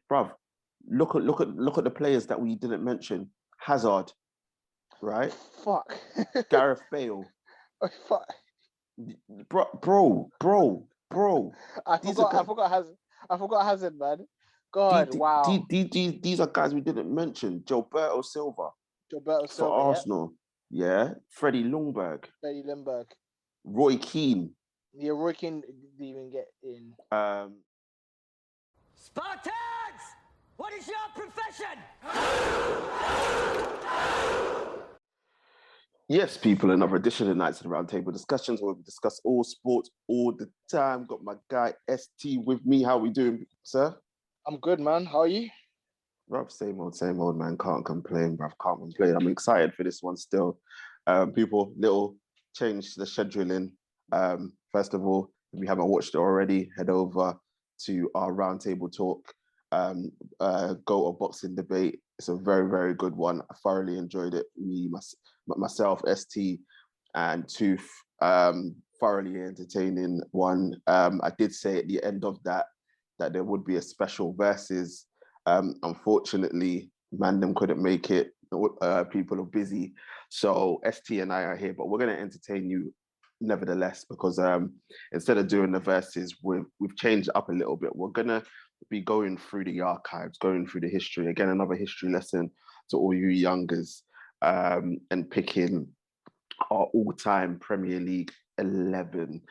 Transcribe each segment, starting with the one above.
bruv, look at the players that we didn't mention. Hazard, right? Fuck. Gareth Bale. Oh, fuck. Bro. I forgot Hazard, man. God, wow. These are guys we didn't mention. Gilberto Silva for Arsenal. Yeah. Freddie Ljungberg. Roy Keane. Yeah, Roy Keane didn't even get in. Spartans! What is your profession? Yes, people, another edition of Nights at the Round Table Discussions where we discuss all sports all the time. Got my guy ST with me. How we doing, sir? I'm good, man. How are you? Rob, same old, man. Can't complain, bruv. Can't complain. I'm excited for this one still. People, little change to the scheduling. First of all, if you haven't watched it already, head over to our Roundtable Talk, Go or Boxing Debate. It's a very, very good one. I thoroughly enjoyed it. Myself, ST, and Tooth, thoroughly entertaining one. I did say at the end of that there would be a special versus. Unfortunately, Mandem couldn't make it. People are busy. So ST and I are here, but we're going to entertain you nevertheless, because instead of doing the verses, we've changed it up a little bit. We're going to be going through the archives, going through the history. Again, another history lesson to all you youngers, and picking our all-time Premier League 11.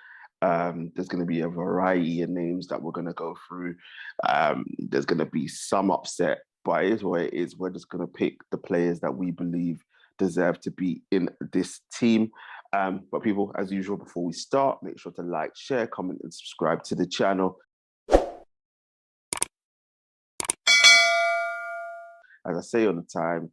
There's going to be a variety of names that we're going to go through. There's going to be some upset, but it is what it is. We're just going to pick the players that we believe deserve to be in this team. But people, as usual, before we start, make sure to like, share, comment, and subscribe to the channel. As I say all the time,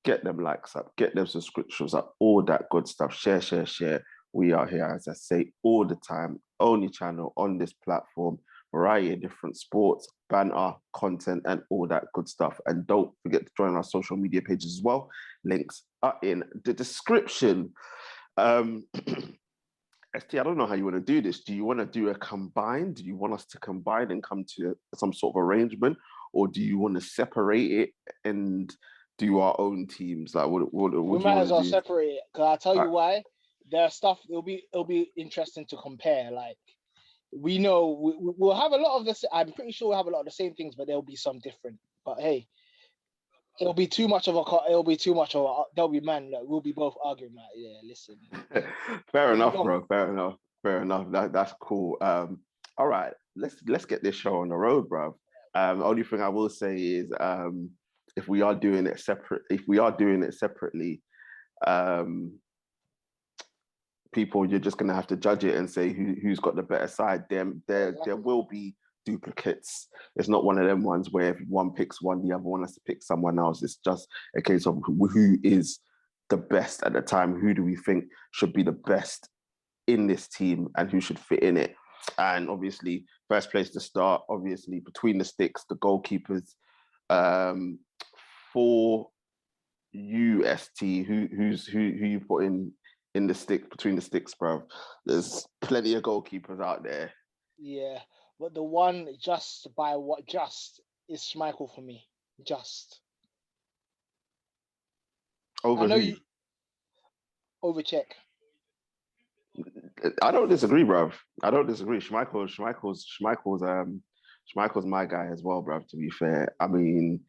get them likes up, get them subscriptions up, all that good stuff. Share. We are here, as I say, all the time. Only channel on this platform, variety of different sports, banter, content, and all that good stuff. And don't forget to join our social media pages as well. Links are in the description. ST, I don't know how you want to do this. Do you want to do a combine? Do you want us to combine and come to some sort of arrangement? Or do you want to separate it and do our own teams? Like, what we might as well separate it, because I'll tell you why. There's stuff it'll be interesting to compare. Like, we know we'll have a lot of this. I'm pretty sure we'll have a lot of the same things, but there'll be some different. But hey, it'll be too much of a. There'll be man. Like, we'll be both arguing. Like, yeah, listen. Fair enough, bro. Fair enough. That's cool. All right, let's get this show on the road, bro. Only thing I will say is, if we are doing it separately, people, you're just gonna have to judge it and say who's got the better side. There will be duplicates. It's not one of them ones where if one picks one, the other one has to pick someone else. It's just a case of who is the best at the time. Who do we think should be the best in this team and who should fit in it? And obviously, first place to start, obviously, between the sticks, the goalkeepers. For you, ST, who you put in the stick, between the sticks, bro? There's plenty of goalkeepers out there. Yeah, but the one is Schmeichel for me. Just over who? Over Cesc. I don't disagree, bro. I don't disagree. Schmeichel's my guy as well, bro. To be fair, I mean,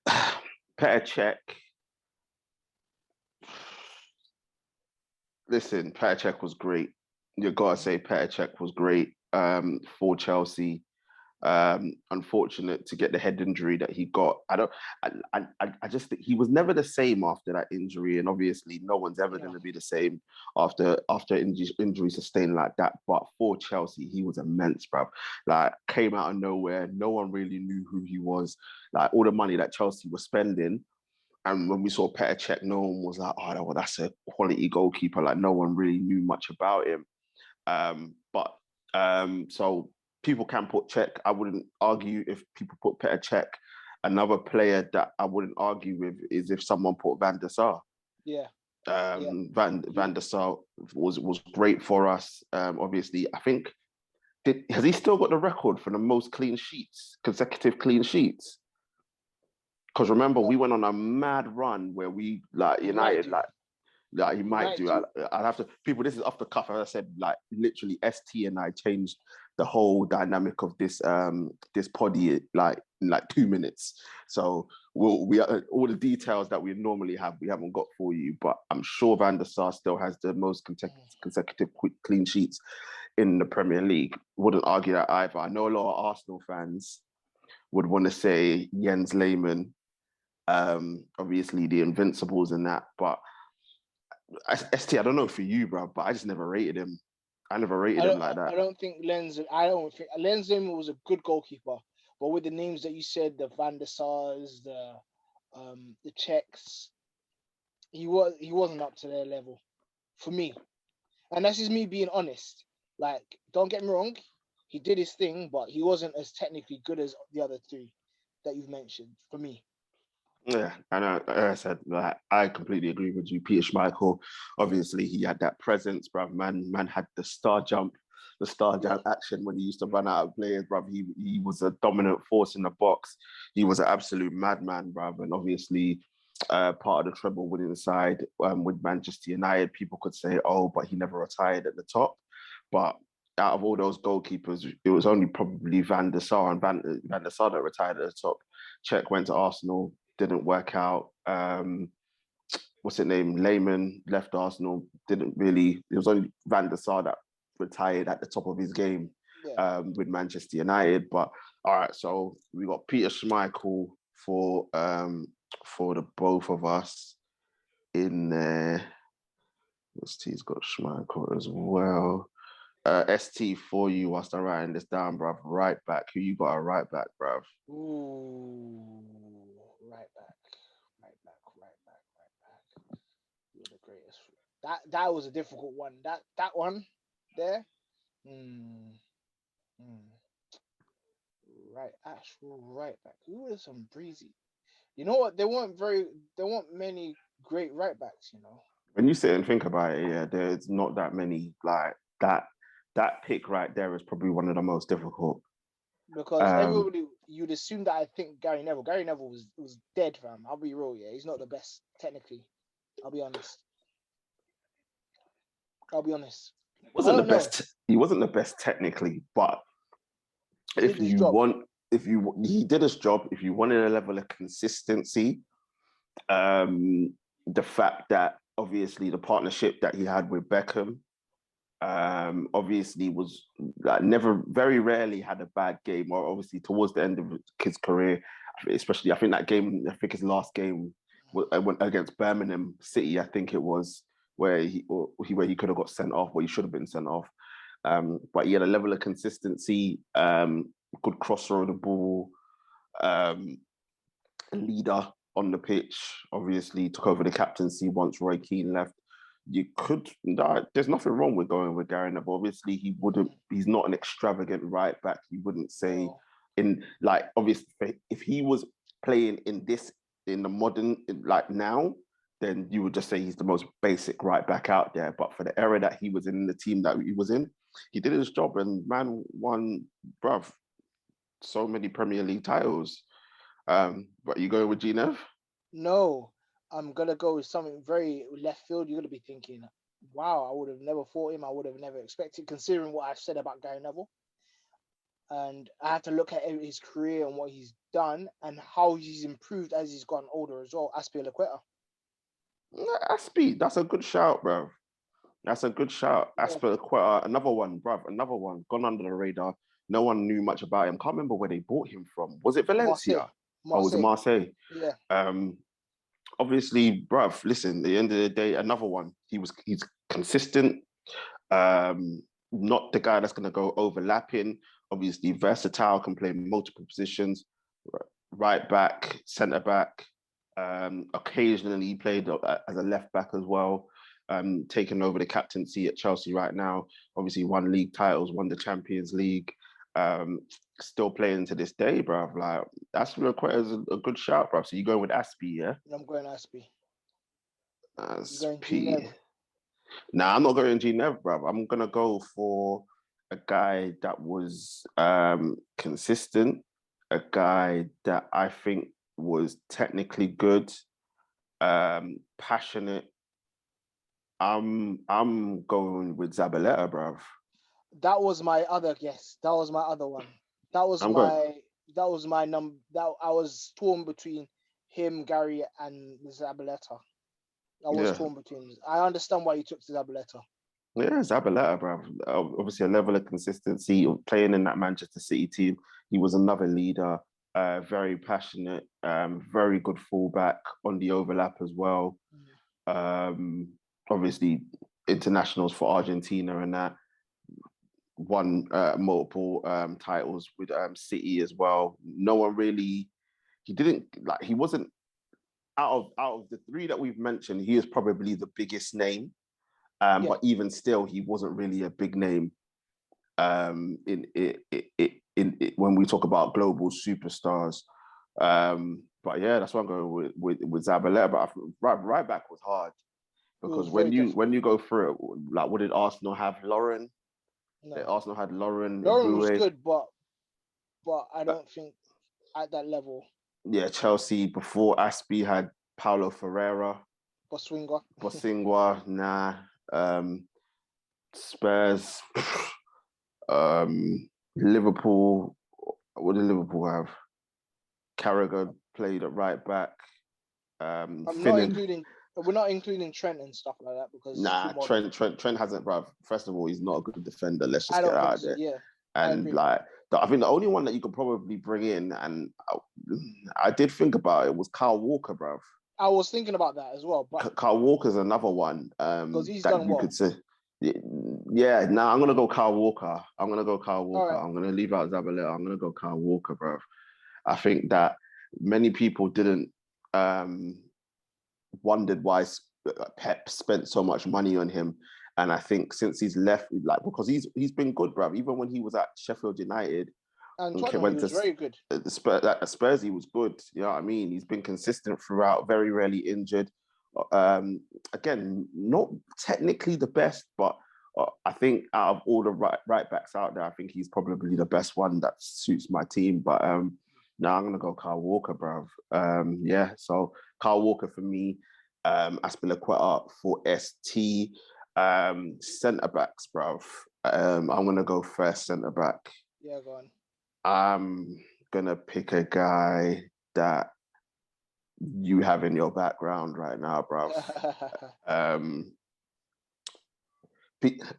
Petr Cech. Listen, Petr Cech was great. You gotta say Petr Cech was great for Chelsea. Unfortunate to get the head injury that he got. I just think he was never the same after that injury, and obviously no one's ever going to be the same after injury sustained like that. But for Chelsea, he was immense, bro. Like, came out of nowhere. No one really knew who he was. Like, all the money that Chelsea was spending. And when we saw Petr Cech, no one was like, oh, well, that's a quality goalkeeper. Like, no one really knew much about him. So people can put Cech. I wouldn't argue if people put Petr Cech. Another player that I wouldn't argue with is if someone put Van der Sar. Yeah. Van der Sar was great for us. Obviously, I think has he still got the record for the most consecutive clean sheets? Because remember, we went on a mad run where we United he might do. I'll have to. People, this is off the cuff. As I said, literally, ST and I changed the whole dynamic of this this poddy in 2 minutes. So we all the details that we normally have, we haven't got for you. But I'm sure Van der Sar still has the most consecutive clean sheets in the Premier League. Wouldn't argue that either. I know a lot of Arsenal fans would want to say Jens Lehmann, obviously the Invincibles and that, but ST, I don't know for you, bro, but I just never rated him. I never rated him like that. I don't think Lens Lehmann was a good goalkeeper, but with the names that you said, the Van der Sars, the Czechs, he wasn't up to their level for me, and that's just me being honest. Like, don't get me wrong, he did his thing, but he wasn't as technically good as the other three that you've mentioned for me. Yeah, I know. Like I said, I completely agree with you. Peter Schmeichel, obviously, he had that presence, bruv. Man had the star jump action when he used to run out of players, bruv. He was a dominant force in the box. He was an absolute madman, bruv. And obviously, part of the treble winning side with Manchester United, people could say, oh, but he never retired at the top. But out of all those goalkeepers, it was only probably Van der Sar and Van der Sar that retired at the top. Cech went to Arsenal. Didn't work out. What's it named? Lehmann left Arsenal. Didn't really. It was only Van der Sar that retired at the top of his game with Manchester United. But all right, so we got Peter Schmeichel for the both of us in there. ST's got Schmeichel as well. ST for you whilst I'm writing this down, bruv. Right back. Who you got a right back, bruv? Ooh. Right back. You're the greatest. That was a difficult one. That one there. Right, actual right back. Who are some breezy? You know what? There weren't many great right backs. You know. When you sit and think about it, yeah, there's not that many like that. That pick right there is probably one of the most difficult. Because everybody, you'd assume that I think Gary Neville. Gary Neville was dead, fam. I'll be real, yeah. He's not the best technically. I'll be honest. He wasn't the best technically, but he did his job. If you wanted a level of consistency, the fact that obviously the partnership that he had with Bergkamp, obviously was very rarely had a bad game, or obviously towards the end of his career, especially I think his last game went against Birmingham City, I think it was, where he could have got sent off, or he should have been sent off. But he had a level of consistency, good crosser of the ball, leader on the pitch, obviously took over the captaincy once Roy Keane left. There's nothing wrong with going with Gary Neville. Obviously, he's not an extravagant right back. You wouldn't say obviously, if he was playing in the modern, now, then you would just say he's the most basic right back out there. But for the era that he was in, the team that he was in, he did his job, and man won, bruv, so many Premier League titles. But you going with G-Nev? No, I'm going to go with something very left field. You're going to be thinking, wow, I would have never thought him. I would have never expected, considering what I've said about Gary Neville. And I have to look at his career and what he's done and how he's improved as he's gotten older as well. Azpilicueta. Aspi, that's a good shout, bro. That's a good shout. Yeah. Azpilicueta, another one, gone under the radar. No one knew much about him. Can't remember where they bought him from. Was it Valencia? Marseille. Oh, was it Marseille? Yeah. Obviously, bruv, listen, at the end of the day, another one. He's consistent. Not the guy that's going to go overlapping. Obviously, versatile, can play multiple positions. Right back, centre back. Occasionally, he played as a left back as well. Taking over the captaincy at Chelsea right now. Obviously, won league titles, won the Champions League. Still playing to this day, bruv. Like, that's quite a good shout, bruv. So you're going with Aspi, yeah? I'm going Aspi. Aspi. Nah, I'm not going G-Nev, bruv. I'm going to go for a guy that was consistent, a guy that I think was technically good, passionate. I'm going with Zabaleta, bruv. That was my other guess. That was my other one. That was I'm going. my number. That I was torn between him, Gary, and Zabaleta. I was Yeah, torn between. I understand why you took Zabaleta. yeah, Zabaleta, bruv. Obviously, a level of consistency playing in that Manchester City team. He was another leader, very passionate, very good fullback on the overlap as well. Um, Obviously, internationals for Argentina and that. Won multiple titles with City as well. No one really, he didn't like. He wasn't out of the three that we've mentioned. He is probably the biggest name, Yeah. but even still, he wasn't really a big name. In when we talk about global superstars. But yeah, that's why I'm going with Zabaleta. But right back was hard It because was very when difficult. you go through it, like what did Arsenal have? Lauren. No, Arsenal had Lauren, Lauren was Ibue. good, but I don't think at that level. Yeah, Chelsea before Aspie had Paulo Ferreira, Boswinga. Bosingwa, nah. Spurs, Liverpool. What did Liverpool have? Carragher played at right back. I'm not Finnan. including. We're not including Trent and stuff like that because it's Nah, too modern. Trent hasn't, bruv. First of all, he's not a good defender. Let's just I get don't out think of so. there. Yeah, I And agree. like, I think the only one that you could probably bring in, and I did think about it, was Kyle Walker, bruv. I was thinking about that as well, but Kyle Walker's another one because he's that done you well. could say. Yeah, now I'm gonna go Kyle Walker. I'm gonna go Kyle Walker. All right. I'm gonna leave out Zabaleta. I'm gonna go Kyle Walker, bruv. I think that many people didn't wondered why Pep spent so much money on him. And I think since he's left, like because he's been good, bruv. Even when he was at Sheffield United, And okay, Tottenham, he went was to very good. Spurs, he was good. You know what I mean? He's been consistent throughout, very rarely injured. Again, not technically the best, but I think out of all the right backs out there, I think he's probably the best one that suits my team. But now I'm gonna go Kyle Walker, bruv. Yeah, so Kyle Walker for me. Aspilicueta for ST. Centre backs, bruv. I'm gonna go first centre back. Yeah, go on. I'm gonna pick a guy that you have in your background right now, bruv.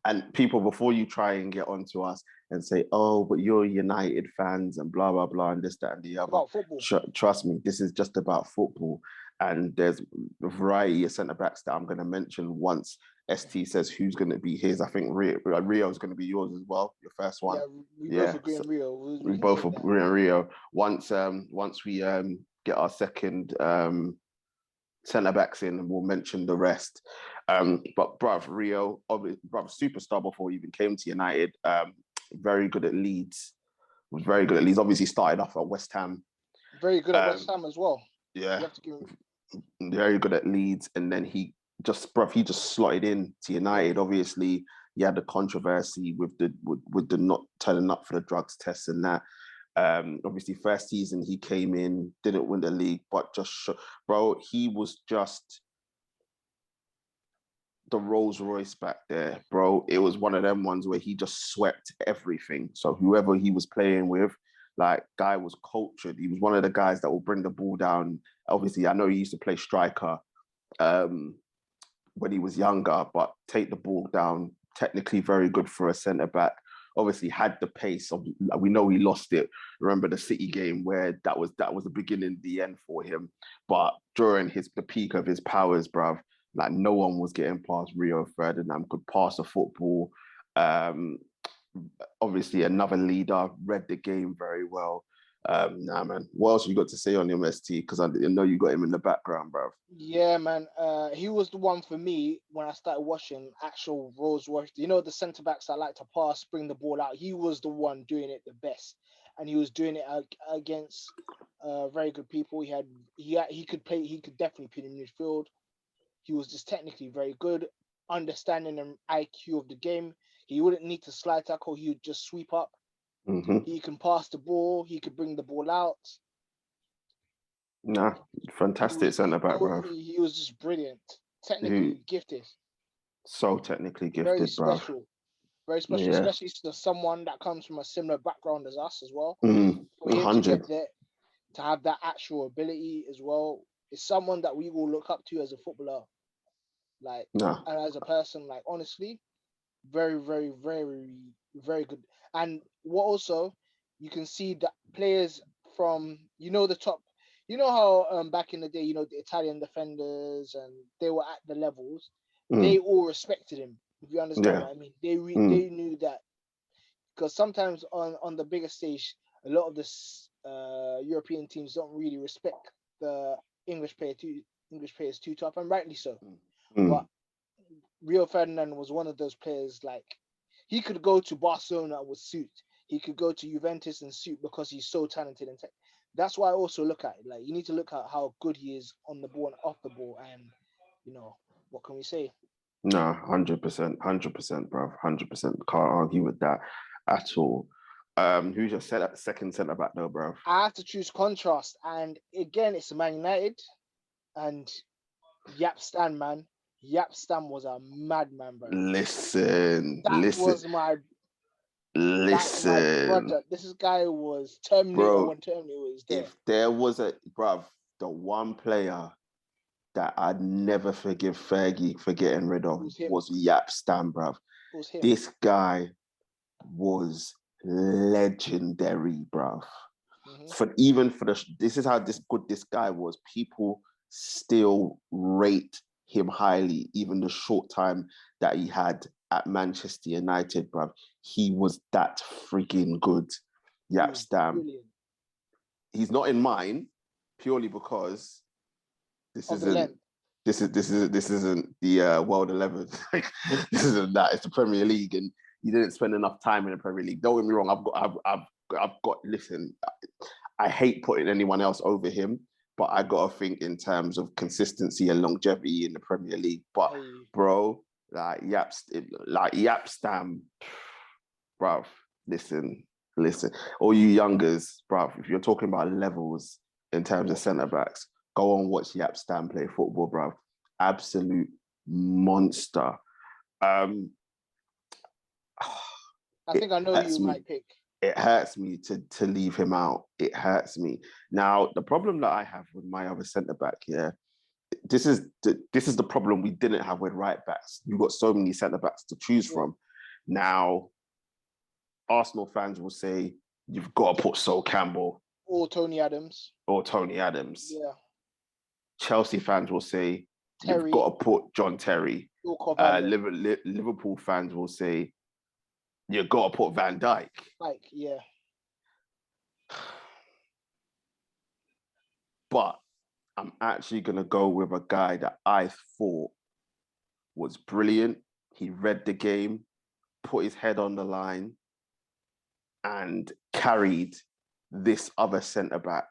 And people, before you try and get onto us and say, "Oh, but you're United fans and blah blah blah and this that and the other," About football. Trust me, this is just about football. And there's a variety of centre backs that I'm going to mention once ST says who's going to be his. I think Rio is going to be yours as well. Your first one. Yeah, we both agree on Rio. We both agree on Rio. Once we get our second centre backs in, and we'll mention the rest. But bruv, Rio, obviously, bruv, superstar before he even came to United. Very good at Leeds. Was very good at Leeds. Obviously, started off at West Ham. Very good at West Ham as well. Yeah, you have to give him... very good at Leeds, and then he just slotted in to United. Yeah. Obviously, he had the controversy with the not turning up for the drugs tests and that. Obviously, first season he came in, didn't win the league, but bro, he was just the Rolls Royce back there, bro. It was one of them ones where he just swept everything. So whoever he was playing with, like, guy was cultured. He was one of the guys that will bring the ball down. Obviously, I know he used to play striker when he was younger, but take the ball down. Technically very good for a centre back. Obviously had the pace. We know he lost it. Remember the City game where that was the beginning, the end for him. But during the peak of his powers, bruv, like no one was getting past Rio Ferdinand, could pass a football. Obviously another leader, read the game very well. Nah, man. What else you got to say on him, ST? Because I know you got him in the background, bruv. Yeah, man. He was the one for me when I started watching actual Rolls Royce. You know, the centre backs that like to pass, bring the ball out. He was the one doing it the best, and he was doing it against very good people. He could play. He could definitely play in midfield. He was just technically very good, understanding and IQ of the game. He wouldn't need to slide tackle. He would just sweep up. Mm-hmm. He can pass the ball. He could bring the ball out. Nah, fantastic centre back, bro. He was just brilliant. Technically gifted. So technically Very gifted, bro. special. Very special, Yeah. especially to someone that comes from a similar background as us as well. For him to 100. get there, to have that actual ability as well, is someone that we will look up to as a footballer. Like, Nah. and as a person, like, honestly, very, very, very, very good. And what also, you can see that players from, the top, how back in the day, the Italian defenders, and they were at the levels, they all respected him, if you understand what I mean. They knew that, because sometimes on the bigger stage, a lot of the European teams don't really respect the English players too tough, and rightly so. But Rio Ferdinand was one of those players, like, he could go to Barcelona with suit. He could go to Juventus and suit because he's so talented. And that's why I also look at it. Like, you need to look at how good he is on the ball and off the ball. And, what can we say? No, 100%, bro. 100%. Can't argue with that at all. Who's your second centre back though, bro? I have to choose contrast. And again, it's Man United and Yap Stan, man. Yap Stan was a madman, bro. Listen. Was my brother. This guy was Terminator when Terminator was there. If there was the one player that I'd never forgive Fergie for getting rid of was Yap Stan, bruv. This guy was legendary, bruv. This is how good this guy was. People still rate him highly, even the short time that he had at Manchester United, bruv. He was that freaking good. Yap Stan. He's not in mine purely because this isn't the World 11. This isn't that. It's the Premier League, and you didn't spend enough time in the Premier League. Don't get me wrong. I've got. Listen, I hate putting anyone else over him, but I got to think in terms of consistency and longevity in the Premier League. But bro, Yap Stan, bruv, listen. All you youngers, bruv, if you're talking about levels in terms of centre backs, go and watch Yap Stan play football, bruv. Absolute monster. I think I know who you might pick. It hurts me to leave him out. It hurts me. Now, the problem that I have with my other centre back here, this is the problem we didn't have with right backs. You've got so many centre backs to choose from. Now, Arsenal fans will say you've got to put Sol Campbell or Tony Adams. Yeah. Chelsea fans will say you've got to put John Terry. Liverpool fans will say you've got to put Van Dijk. Yeah. But I'm actually going to go with a guy that I thought was brilliant. He read the game, put his head on the line, and carried this other centre-back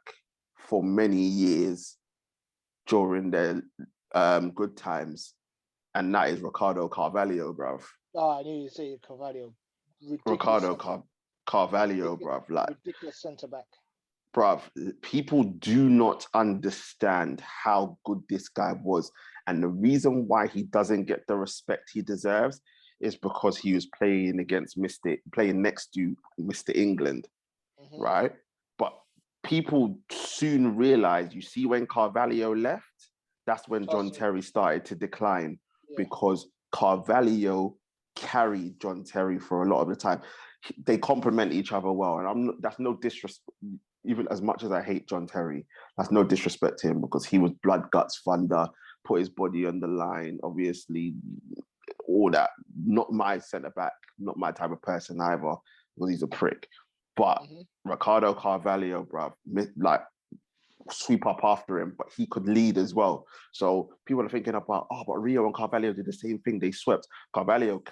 for many years during their good times. And that is Ricardo Carvalho, bruv. Oh, I knew you say Carvalho. Carvalho, bruv. Like, ridiculous centre-back. Bruv, people do not understand how good this guy was. And the reason why he doesn't get the respect he deserves is because he was playing next to Mr. England, right? But people soon realized, you see, when Carvalho left, that's when John Terry started to decline, because Carvalho carried John Terry for a lot of the time. They complement each other well, and that's no disrespect. Even as much as I hate John Terry, that's no disrespect to him, because he was blood, guts, thunder, put his body on the line, obviously, all that. Not my centre-back, not my type of person either, because he's a prick. But Ricardo Carvalho, bruv, like, sweep up after him, but he could lead as well. So people are thinking about, but Rio and Carvalho did the same thing. They swept. Carvalho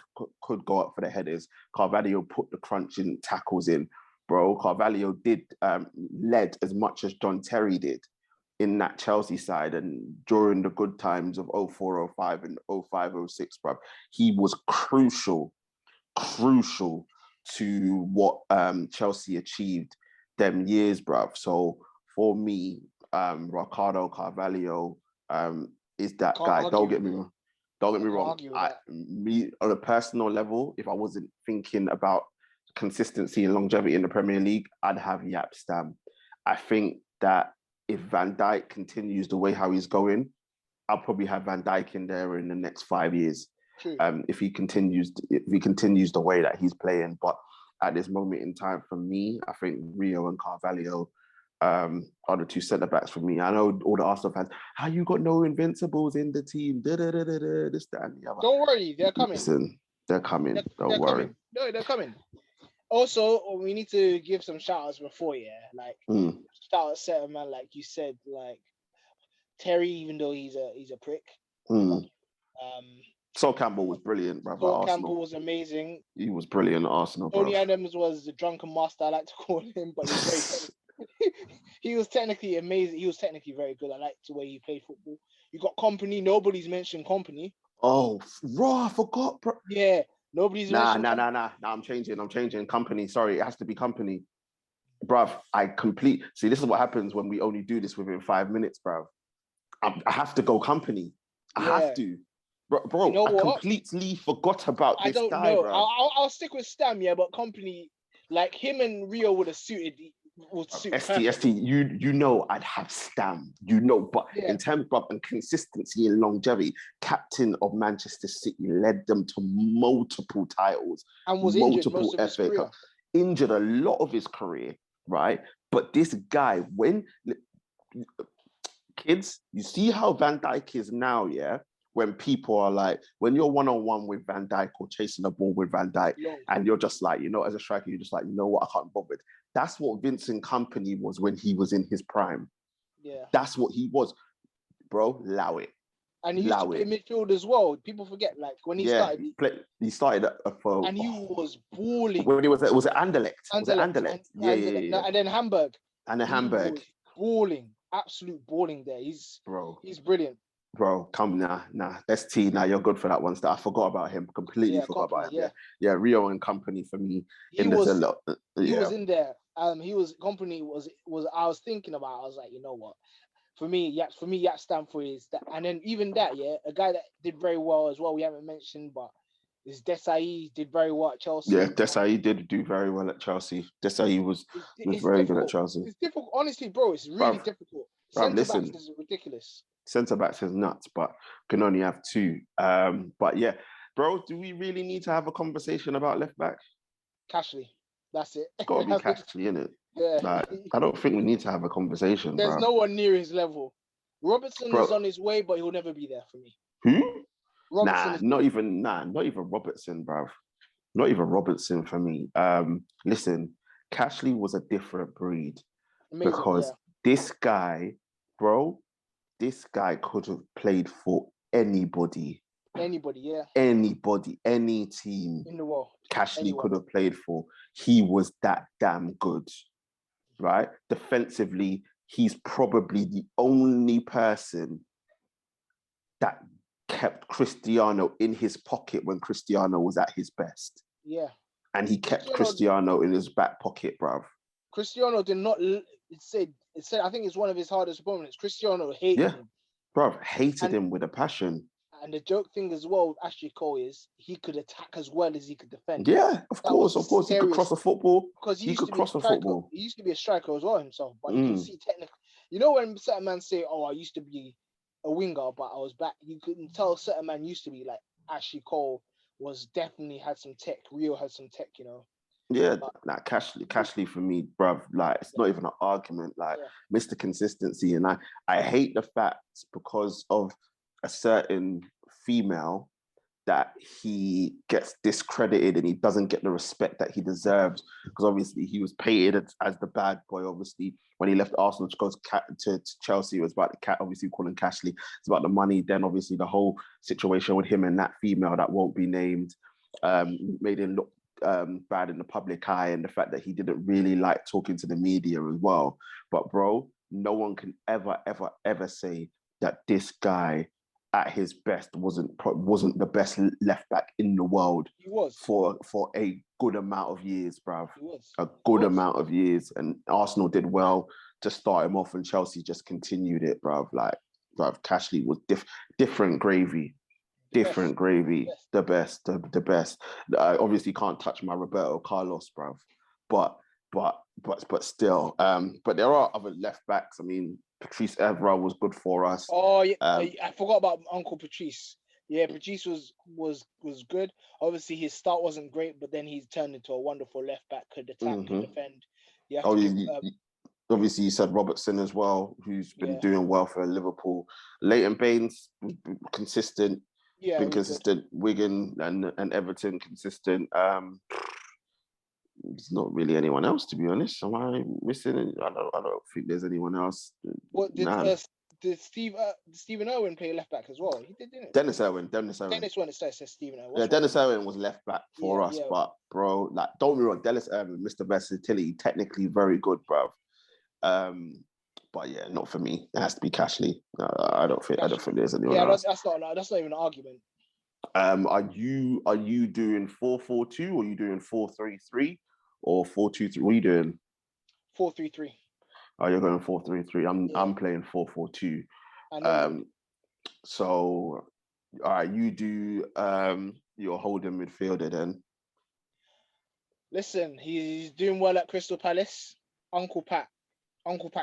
could go up for the headers. Carvalho put the crunching tackles in. Bro, Carvalho did led as much as John Terry did in that Chelsea side, and during the good times of 04, 05 and 05, 06, bro. He was crucial crucial to what Chelsea achieved them years, bruv. So for me, Ricardo Carvalho is that Can't guy. argue Don't get with me it. wrong. Don't get me Can't wrong. argue with that. Me on a personal level, if I wasn't thinking about consistency and longevity in the Premier League, I'd have Yap Stam. I think that if Van Dijk continues the way how he's going, I'll probably have Van Dijk in there in the next 5 years. True. If he continues the way that he's playing. But at this moment in time, for me, I think Rio and Carvalho are the two centre backs for me. I know all the Arsenal fans, how you got no invincibles in the team? This, that, and the other. Don't worry, they're coming. Listen, they're coming. Don't worry. Coming. No, they're coming. Also, we need to give some shout outs before, like shout out certain man, like you said, like Terry, even though he's a prick. Sol Campbell was brilliant, brother. Sol Campbell was amazing. He was brilliant at Arsenal, bro. Tony Adams was the drunken master, I like to call him, but he was very he was technically amazing. He was technically very good. I liked the way he played football. You got Company. Nobody's mentioned Company. Oh, raw! I forgot, bro. Yeah, nobody's mentioned. Nah. I'm changing. Company. Sorry, it has to be Company, bruv. See, this is what happens when we only do this within 5 minutes, bruv. I have to go Company. I have to. Bro, you know I completely forgot about this guy, know. Bro. I'll stick with Stam, but Company, like him and Rio would suit ST, you know I'd have Stam, but in terms of consistency and longevity, captain of Manchester City, led them to multiple titles and was multiple injured most of his career. Injured a lot of his career, right? But this guy, kids, you see how Van Dijk is now, yeah? When people are like, when you're one-on-one with Van Dijk or chasing the ball with Van Dijk, and you're just like, as a striker, you're just like, you know what, I can't bother with. That's what Vincent Kompany was when he was in his prime. Yeah. That's what he was. Bro, allow it. And he used to play midfield as well. People forget, like, when he started. He started for... And he was balling. When he was it Anderlecht? Was it Anderlecht? Yeah. And then Hamburg. And then Hamburg. Was balling. Absolute balling there. He's brilliant. Bro, come nah. ST, now you're good for that one. I forgot about him. Completely forgot about him. Yeah, Rio and Company for me. He was in there. Company was I was thinking about. I was like, you know what? For me, Yap Stanford is that, and then even that, a guy that did very well as well. We haven't mentioned, but is Desai did very well at Chelsea. Yeah, Desai did do very well at Chelsea. Desai was very good at Chelsea. It's difficult, honestly, bro. It's really difficult. Centre-backs is ridiculous. Centre-backs is nuts, but can only have two. But yeah, bro, do we really need to have a conversation about left-back? Cashley. That's it. It's got to be Cashley, innit? Yeah. Like, I don't think we need to have a conversation, There's no one near his level. Robertson is on his way, but he'll never be there for me. Who? Not even Robertson, bruv. Not even Robertson for me. Listen, Cashley was a different breed. Amazing, because this guy could have played for anybody. Anybody, any team in the world. Cashley could have played for. He was that damn good, right? Defensively, he's probably the only person that kept Cristiano in his pocket when Cristiano was at his best. Yeah. And he kept Cristiano in his back pocket, bruv. Cristiano did not... It said, I think it's one of his hardest opponents. Cristiano hated him. Bruv, hated him with a passion. And the joke thing as well with Ashley Cole is he could attack as well as he could defend. Yeah, of course. He could cross a football. Because he could cross a football. He used to be a striker as well himself. But you can see technically... You know when certain men say, I used to be a winger, but I was back. You couldn't tell certain man used to be like Ashley Cole was definitely had some tech. Rio had some tech, Yeah, like Cashley for me, bruv, like it's not even an argument. Like Mr. Consistency, and I hate the fact because of a certain female that he gets discredited and he doesn't get the respect that he deserves, because obviously he was painted as the bad boy. Obviously, when he left Arsenal to go to Chelsea, it was about the cat. Obviously, calling Cashley, it's about the money. Then obviously the whole situation with him and that female that won't be named made him look bad in the public eye, and the fact that he didn't really like talking to the media as well. But bro, no one can ever say that this guy at his best wasn't the best left back in the world. He was for a good amount of years, bruv. He was A good amount of years, and Arsenal did well to start him off, and Chelsea just continued it, bruv. Like, bruv, Cashley was different gravy. Different gravy, the best. Obviously, can't touch my Roberto Carlos, bruv. But still, but there are other left backs. I mean, Patrice Evra was good for us. Oh yeah, I forgot about Uncle Patrice. Yeah, Patrice was good. Obviously, his start wasn't great, but then he's turned into a wonderful left back. Could attack, could defend. You have to obviously, you said Robertson as well, who's been doing well for Liverpool. Leighton Baines, consistent. Yeah, been consistent. Good. Wigan and Everton, consistent. There's not really anyone else, to be honest. Am I missing? I don't think there's anyone else. What did Stephen Owen play left back as well? He did, didn't it? Dennis Owen. It says Stephen Owen. Yeah, Dennis Owen was left back for us, but bro, like, don't be wrong, Dennis Owen, Mr. Versatility, technically very good, bro. But yeah, not for me. It has to be Cashley. I don't think there's anyone else. That's not even an argument. Are you doing 4-4-2 or are you doing 4-3-3 or 4-2-3? What are you doing? 4-3-3. Oh, you're going 4-3-3. I'm playing 4-4-2. So, all right, you do your holding midfielder then. Listen, he's doing well at Crystal Palace. Uncle Pat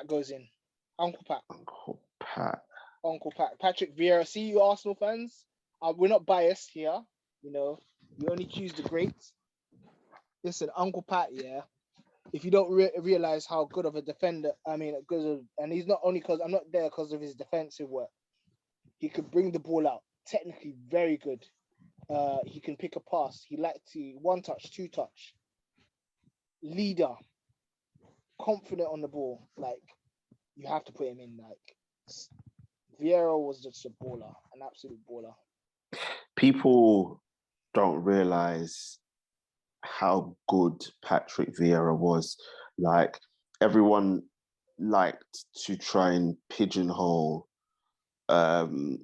goes in. Uncle Pat. Patrick Vieira. See, you Arsenal fans, we're not biased here. You know, we only choose the greats. Listen, Uncle Pat, yeah. If you don't realize how good of a defender, and he's not only because I'm not there because of his defensive work. He could bring the ball out. Technically, very good. He can pick a pass. He liked to one touch, two touch. Leader, confident on the ball. Like, you have to put him in. Like, Vieira was just a baller, an absolute baller. People don't realize how good Patrick Vieira was. Like, everyone liked to try and pigeonhole. When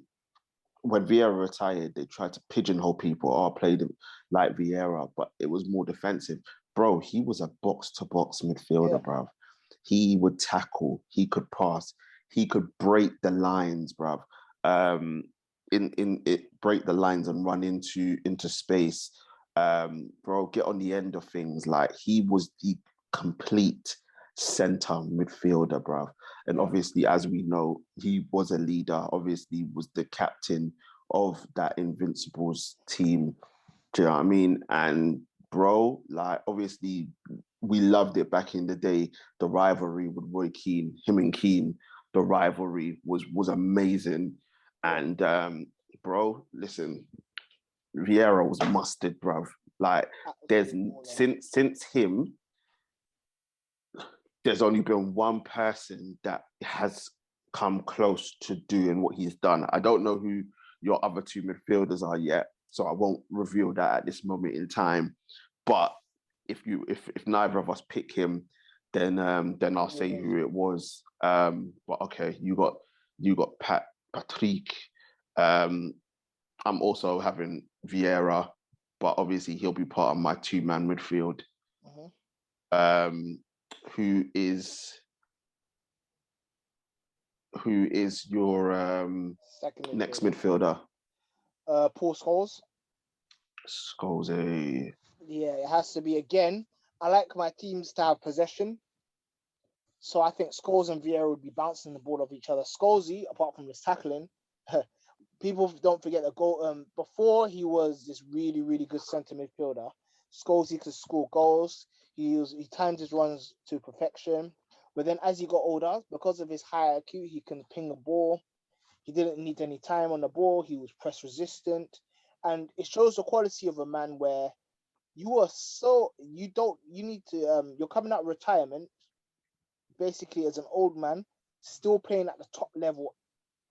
Vieira retired, they tried to pigeonhole people. Played him like Vieira, but it was more defensive. Bro, he was a box-to-box midfielder, bro. He would tackle. He could pass. He could break the lines, bro. Break the lines and run into space. Bro, get on the end of things. Like, he was the complete center midfielder, bro. And obviously, as we know, he was a leader. Obviously, was the captain of that Invincibles team. Do you know what I mean? And bro, like, obviously, we loved it back in the day. The rivalry with Roy Keane, him and Keane, the rivalry was amazing. And bro, listen, Vieira was mustard, bro. Like, there's since him, there's only been one person that has come close to doing what he's done. I don't know who your other two midfielders are yet, so I won't reveal that at this moment in time. But if neither of us pick him, then I'll say who it was. But okay, you got Patrick. I'm also having Vieira, but obviously he'll be part of my two-man midfield. Who is your next midfielder? Paul Scholes. Scholes. Yeah, it has to be. Again, I like my teams to have possession. So I think Scholes and Vieira would be bouncing the ball off each other. Scholesy, apart from his tackling, people don't forget the goal. Before he was this really, really good centre midfielder, Scholesy could score goals. He timed his runs to perfection. But then as he got older, because of his high IQ, he can ping a ball. He didn't need any time on the ball. He was press resistant. And it shows the quality of a man where you're coming out of retirement, basically as an old man, still playing at the top level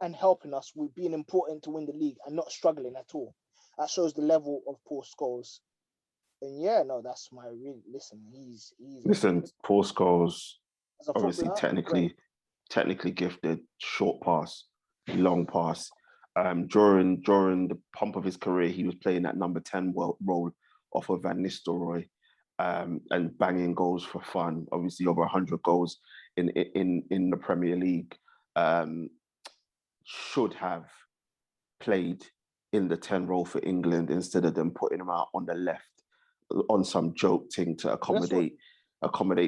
and helping us with being important to win the league and not struggling at all. That shows the level of Paul Scholes. And that's my real listen. Paul Scholes, obviously technically gifted, short pass, long pass. During the pump of his career, he was playing that number 10 role off of Van Nistelrooy, and banging goals for fun. Obviously, over 100 goals in the Premier League. Should have played in the 10 role for England instead of them putting him out on the left on some joke thing to accommodate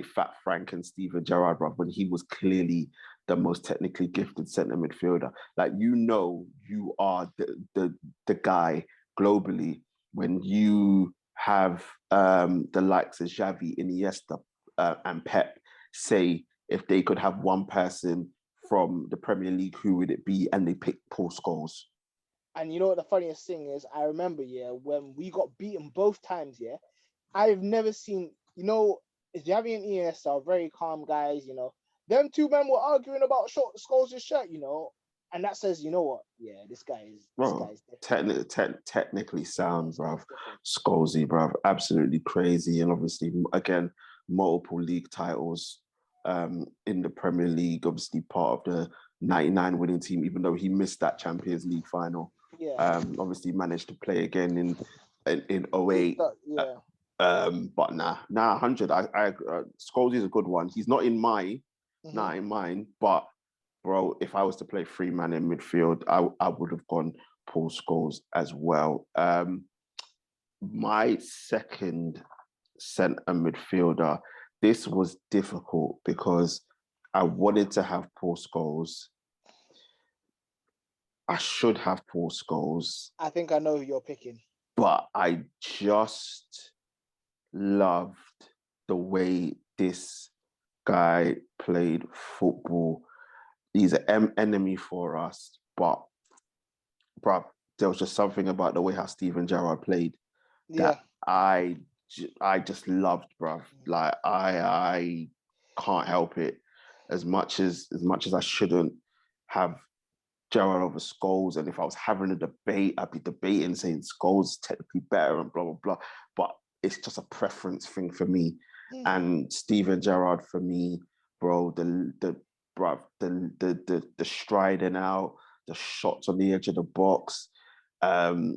Fat Frank and Steven Gerrard, bruv, when he was clearly the most technically gifted centre midfielder. Like, you are the guy globally when you have the likes of Xavi, Iniesta, and Pep say if they could have one person from the Premier League, who would it be? And they picked Paul Scholes. And you know what the funniest thing is? I remember, when we got beaten both times, I've never seen, Xavi and Iniesta are very calm guys, Them two men were arguing about Scholes' shirt, and that says, you know what? Yeah, this guy's technically sound, bruv. Scholesy, bruv. Absolutely crazy. And obviously, again, multiple league titles in the Premier League, obviously part of the 99 winning team, even though he missed that Champions League final. Yeah. Obviously managed to play again in 08. Yeah. But 100. Scholes is a good one. He's not in mine, but bro, if I was to play 3-man in midfield, I would have gone Paul Scholes as well. My second centre midfielder, this was difficult because I wanted to have Paul Scholes. I should have Paul Scholes. I think I know who you're picking. But I just loved the way this guy played football. He's an enemy for us, but bruv, there was just something about the way how Steven Gerrard played that I just loved, bruv. Like I can't help it. As much as I shouldn't have Gerrard over Scholes, and if I was having a debate, I'd be debating saying Scholes is technically better and blah blah blah. But it's just a preference thing for me. And Steven Gerrard for me, bro, the striding out, the shots on the edge of the box, the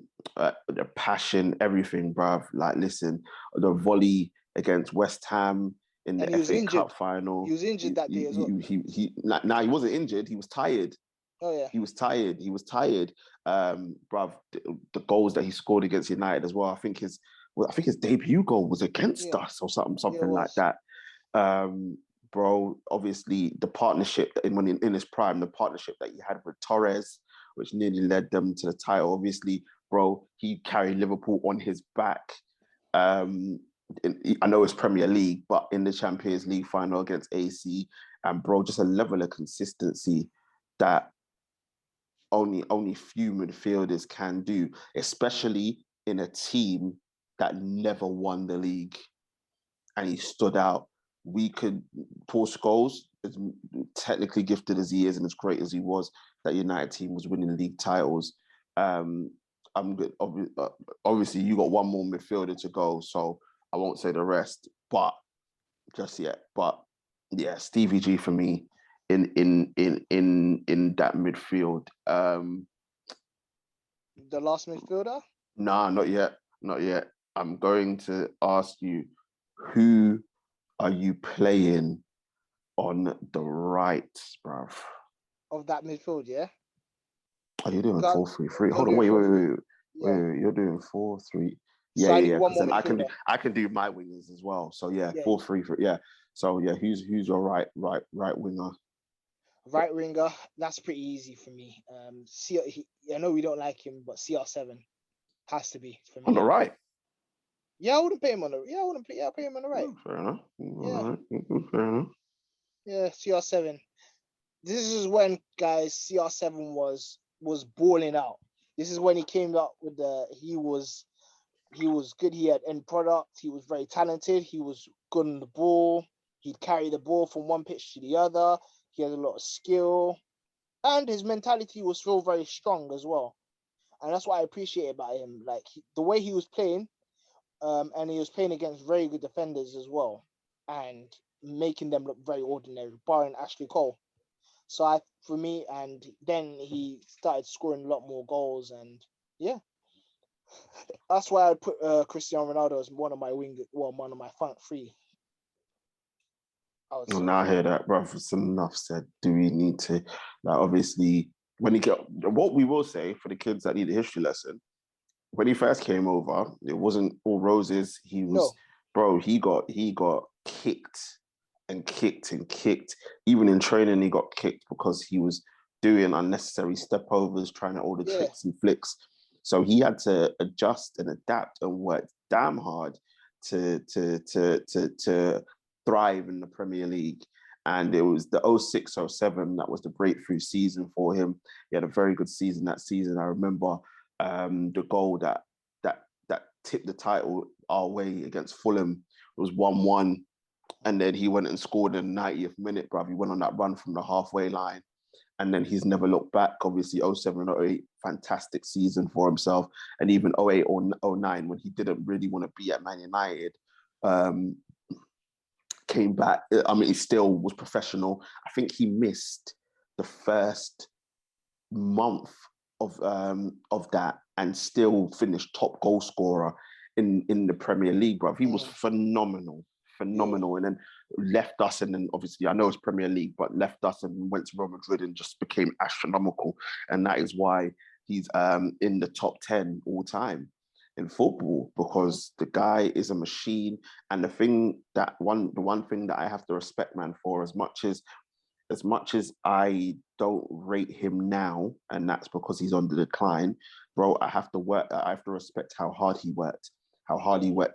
passion, everything, bruv. Like, listen, the volley against West Ham in the FA Cup final. He was injured that day as well. He wasn't injured. He was tired. Oh yeah. He was tired. Bruv, the goals that he scored against United as well. I think his debut goal was against us or something like that. Bro, obviously the partnership in his prime, the partnership that he had with Torres, which nearly led them to the title. Obviously, bro, he carried Liverpool on his back. I know it's Premier League, but in the Champions League final against AC, and bro, just a level of consistency that only few midfielders can do, especially in a team that never won the league. And he stood out. Paul Scholes, as technically gifted as he is and as great as he was, that United team was winning league titles. Obviously, you got one more midfielder to go, so I won't say the rest, but just yet. But yeah, Stevie G for me in that midfield. The last midfielder? Nah, not yet. I'm going to ask you, who are you playing on the right, bruv? Of that midfield, yeah? Oh, you're doing 4-3-3. Hold on, wait. You're doing 4-3. Yeah. Because then I can do my wingers as well. So 4-3-3. Yeah. So yeah, who's your right winger? Right winger, that's pretty easy for me. I know we don't like him, but CR7 has to be for me. On the right. Yeah, I wouldn't pay him on the. Yeah, I wouldn't pay. Yeah, I'll pay him on the right. Fair enough. Yeah. Fair enough. Yeah, CR7. This is when, guys, CR7 was balling out. This is when he came up with he was good. He had end product. He was very talented. He was good on the ball. He'd carry the ball from one pitch to the other. He had a lot of skill, and his mentality was still very strong as well. And that's what I appreciate about him. Like the way he was playing, and he was playing against very good defenders as well, and making them look very ordinary, barring Ashley Cole. So for me, and then he started scoring a lot more goals, and yeah, that's why I put Cristiano Ronaldo as one of my front three. I would Well, say. now I hear that, bro. It's enough said. Do we need to, like, obviously, when you get what we will say for the kids that need a history lesson, when he first came over, it wasn't all roses. He was, No, bro. He got kicked and kicked and kicked. Even in training, he got kicked because he was doing unnecessary step overs, trying out all the yeah, tricks and flicks. So he had to adjust and adapt and work damn hard to thrive in the Premier League. And it was the 06-07 that was the breakthrough season for him. He had a very good season that season. I remember the goal that tipped the title our way against Fulham. It was 1-1. And then he went and scored in the 90th minute, bruv. He went on that run from the halfway line. And then he's never looked back. Obviously, 07-08, fantastic season for himself. And even 08 or 09, when he didn't really want to be at Man United, came back. I mean, he still was professional. I think he missed the first month of that and still finished top goal scorer in the Premier League, bro. He was phenomenal. Yeah. And then left us, and then obviously I know it's Premier League, but left us and went to Real Madrid and just became astronomical. And that is why he's in the top 10 all time in football, because the guy is a machine. And the one thing that I have to respect man for, as much as I don't rate him now, and that's because he's on the decline, bro, I have to respect how hard he worked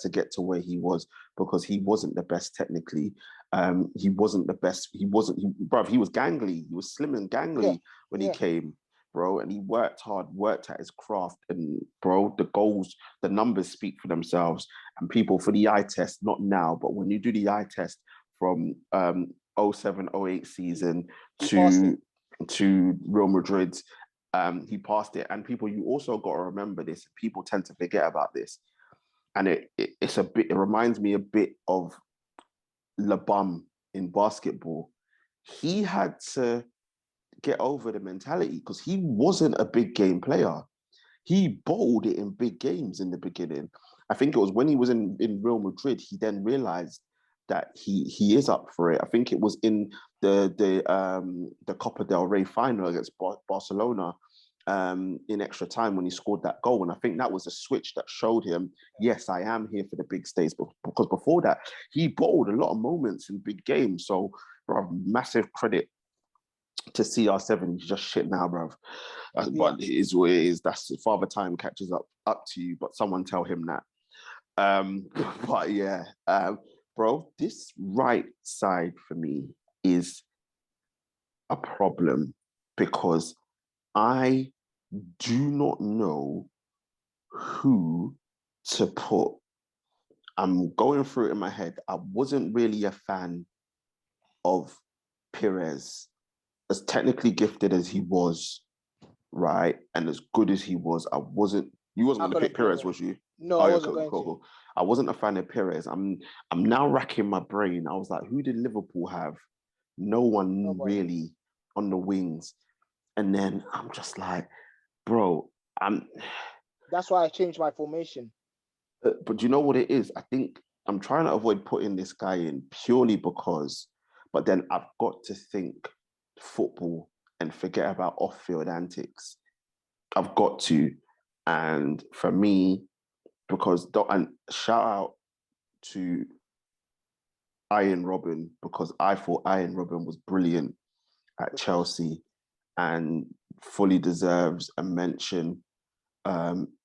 to get to where he was, because he wasn't the best technically. He wasn't the best. He was gangly. He was slim and gangly when he came, bro, and he worked hard, worked at his craft, and bro, the goals, the numbers speak for themselves. And people, for the eye test, not now, but when you do the eye test from 07-08 season to Real Madrid, he passed it. And people, you also got to remember this. People tend to forget about this, and it reminds me a bit of LeBum in basketball. He had to get over the mentality because he wasn't a big game player. He bowled it in big games in the beginning. I think it was when he was in Real Madrid, he then realized that he is up for it. I think it was in the Copa del Rey final against Barcelona in extra time when he scored that goal. And I think that was a switch that showed him, yes, I am here for the big stage. Because before that, he bowled a lot of moments in big games. So, bro, massive credit to CR7. He's just shit now, bro. But it is what it is. That's Father Time catches up to you, but someone tell him that. But yeah, bro, this right side for me is a problem because I do not know who to put. I'm going through it in my head. I wasn't really a fan of Perez, as technically gifted as he was, right? And as good as he was, you wasn't going to pick Perez, was you? No, I wasn't going to. I wasn't a fan of Perez. I'm now racking my brain. I was like, who did Liverpool have? No one really on the wings. And then I'm just like, bro, That's why I changed my formation. But you know what it is? I think I'm trying to avoid putting this guy in purely because, but then I've got to think football and forget about off-field antics. I've got to. And for me, and shout out to Ian Robin, because I thought Ian Robin was brilliant at Chelsea and fully deserves a mention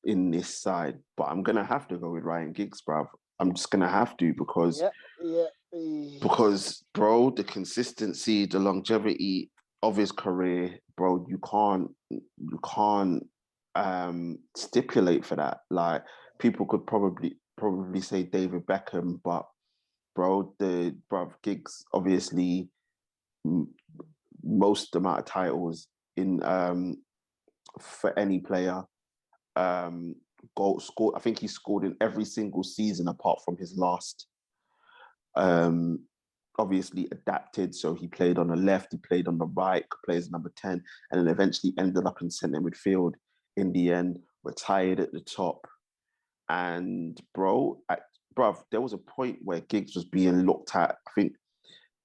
in this side. But I'm going to have to go with Ryan Giggs, bruv. I'm just going to have to because, bro, the consistency, the longevity of his career, bro, you can't stipulate for that. Like, people could probably say David Beckham, but bro, Giggs obviously most amount of titles in for any player. Goal scored. I think he scored in every single season apart from his last. obviously adapted. So he played on the left, he played on the right, plays number 10, and then eventually ended up in centre midfield in the end, retired at the top. And bruv, there was a point where Giggs was being looked at. I think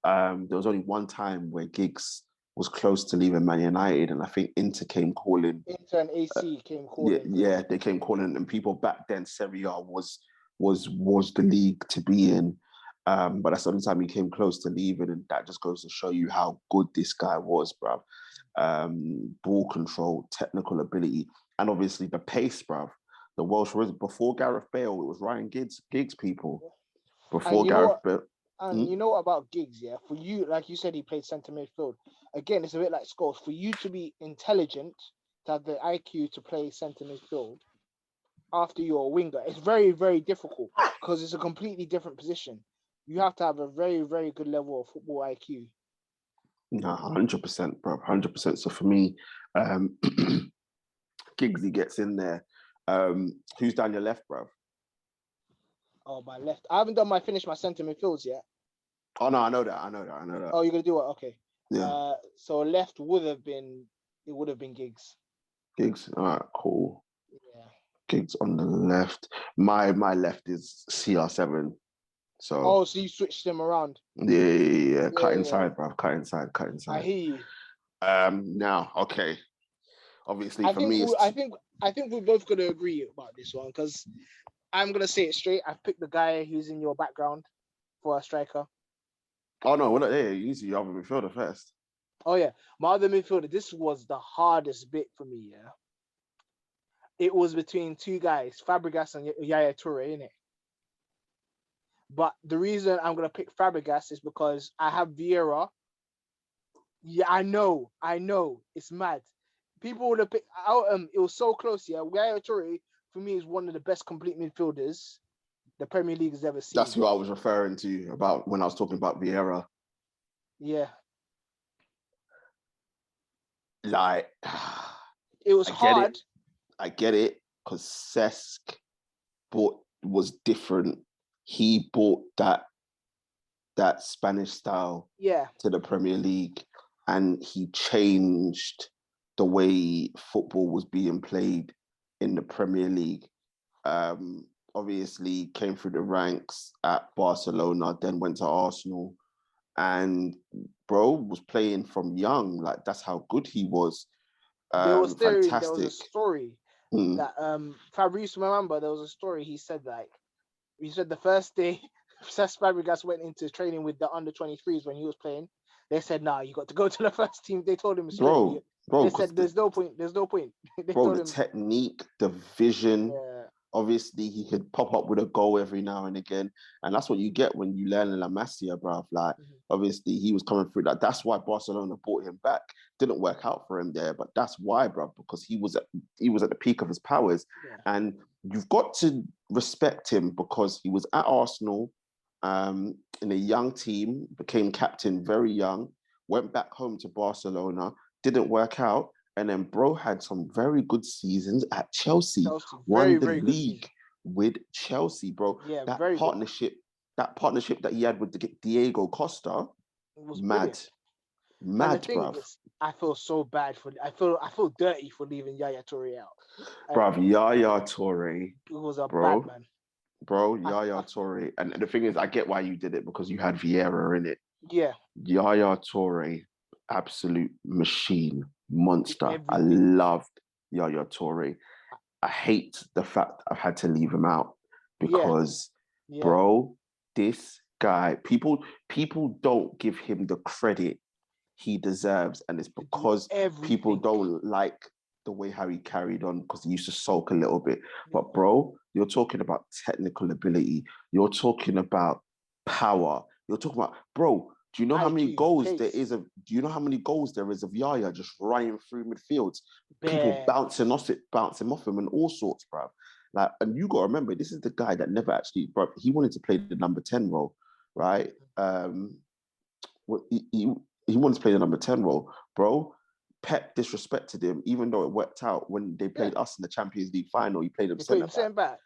there was only one time where Giggs was close to leaving Man United, and I think Inter came calling. Inter and AC came calling. Yeah, they came calling, and people back then, Serie A was the league to be in. But that's the only time he came close to leaving, and that just goes to show you how good this guy was, bruv. Ball control, technical ability, and obviously the pace, bruv. The Welsh was before Gareth Bale, it was Ryan Giggs people. Before Gareth Bale. And you know what about Giggs, yeah? For you, like you said, he played centre midfield. Again, it's a bit like Scholes. For you to be intelligent, to have the IQ to play centre midfield after you're a winger, it's very, very difficult because it's a completely different position. You have to have a very, very good level of football IQ. No, 100%, bro, 100%. So for me, Giggsy gets in there. Who's down your left, bro? Oh, my left. I haven't finished my centre midfields yet. Oh no, I know that. Oh, you're gonna do it? Okay. Yeah. So left would have been Giggs. Giggs. All right, cool. Yeah. Giggs on the left. My left is CR7. So. So you switched them around. Yeah. Cut inside, bro. Cut inside. I hear you. Now, okay. Obviously, I think we're both gonna agree about this one because I'm gonna say it straight. I've picked the guy who's in your background for a striker. Oh no, we're not there. Use your other midfielder first. Oh yeah, my other midfielder. This was the hardest bit for me. Yeah, it was between two guys, Fabregas and Yaya Toure, innit? But the reason I'm gonna pick Fabregas is because I have Vieira. Yeah, I know, it's mad. People would have picked out. It was so close. Yeah, Yaya Toure for me is one of the best complete midfielders the Premier League has ever seen. That's who I was referring to about when I was talking about Vieira. Yeah. Like, it was hard. I get it, because Cesc was different. He brought that Spanish style to the Premier League, and he changed the way football was being played in the Premier League. Obviously came through the ranks at Barcelona, then went to Arsenal, and bro was playing from young. Like, that's how good he was. There was a story that Fabrice, remember, there was a story he said the first day Cesc Fabregas went into training with the under 23s when he was playing. They said, "Nah, you got to go to the first team." They told him straight. Bro, they said, "There's no point." Bro, the technique, the vision. Yeah. Obviously, he could pop up with a goal every now and again, and that's what you get when you learn in La Masia, bruv. Like, obviously, he was coming through that. That's why Barcelona brought him back. Didn't work out for him there, but that's why, bruv, because he was at the peak of his powers, and you've got to respect him because he was at Arsenal, in a young team, became captain very young, went back home to Barcelona, didn't work out. And then bro had some very good seasons at Chelsea. Won the league with Chelsea, bro. Yeah, that partnership that he had with Diego Costa was mad. Mad, bro. I feel so bad I feel dirty for leaving Yaya Toure out. Bruv, Yaya Toure. It was a bad man. Bro, Yaya Toure. And the thing is, I get why you did it, because you had Vieira in it. Yeah. Yaya Toure, absolute machine. Monster. I loved Yaya Toure. I hate the fact I've had to leave him out because, bro, this guy, people don't give him the credit he deserves, and it's because people don't like the way how he carried on, because he used to sulk a little bit. But bro, you're talking about technical ability. You're talking about power. You're talking about, bro. Do you know how many goals there is of? Do you know how many goals there is of Yaya just running through midfields? People bouncing off him, and all sorts, bro. Like, and you got to remember, this is the guy that never actually, bro. He wanted to play the number 10 role, right? He wanted to play the number 10 role, bro. Pep disrespected him, even though it worked out when they played us in the Champions League final. He played him centre back.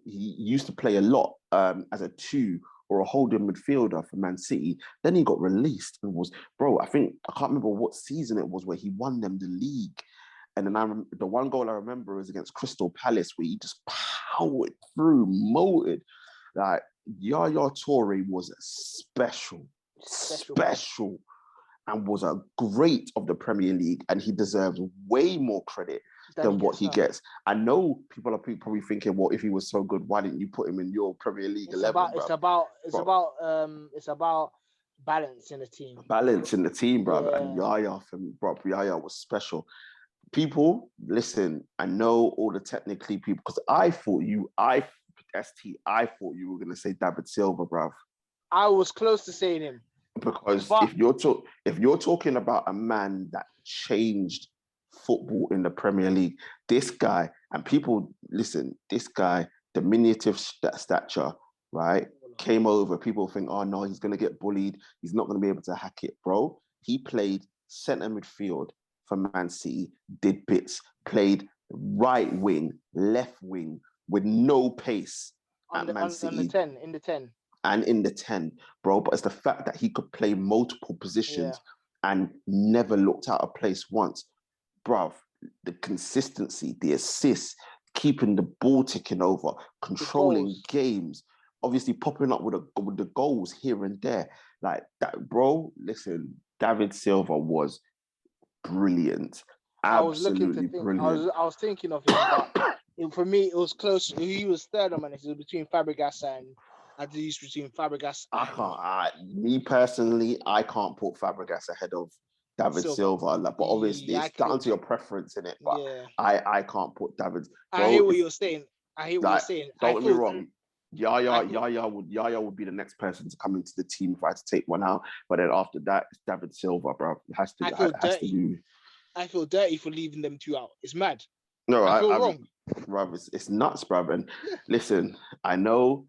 He used to play a lot as a 2 or a holding midfielder for Man City. Then he got released and was, bro, I can't remember what season it was where he won them the league. And then the one goal I remember is against Crystal Palace where he just powered through, motored. Like, Yaya Toure was special, and was a great of the Premier League, and he deserves way more credit than what he gets. I know people are probably thinking, well, if he was so good, why didn't you put him in your Premier League 11? It's about balance in the team. Balance in the team, bro. Yeah. And Yaya was special. People, listen, I know all the technically people, because I thought you were going to say David Silva, bruv. I was close to saying him. Because if you're talking about a man that changed football in the Premier League, this guy, and people, listen, this guy, diminutive stature, right, came over. People think, oh no, he's going to get bullied. He's not going to be able to hack it, bro. He played centre midfield for Man City, did bits, played right wing, left wing with no pace at Man City. In the 10. And in the 10, bro. But it's the fact that he could play multiple positions and never looked out of place once. Bruv, the consistency, the assists, keeping the ball ticking over, controlling games, obviously popping up with the goals here and there. Like that, bro, listen, David Silva was brilliant. Absolutely brilliant. I was thinking of him, but for me, it was close. He was third on my list. It was between Fabregas and me personally, I can't put Fabregas ahead of David Silva. Like, but obviously, it's down to your preference in it. But I can't put David. Bro, I hear what you're saying. Don't get me wrong. Yaya would be the next person to come into the team if I had to take one out. But then after that, it's David Silva, bro. It has to be. I feel dirty for leaving them two out. It's mad. No, I feel wrong. Bro, it's nuts, bro. And listen, I know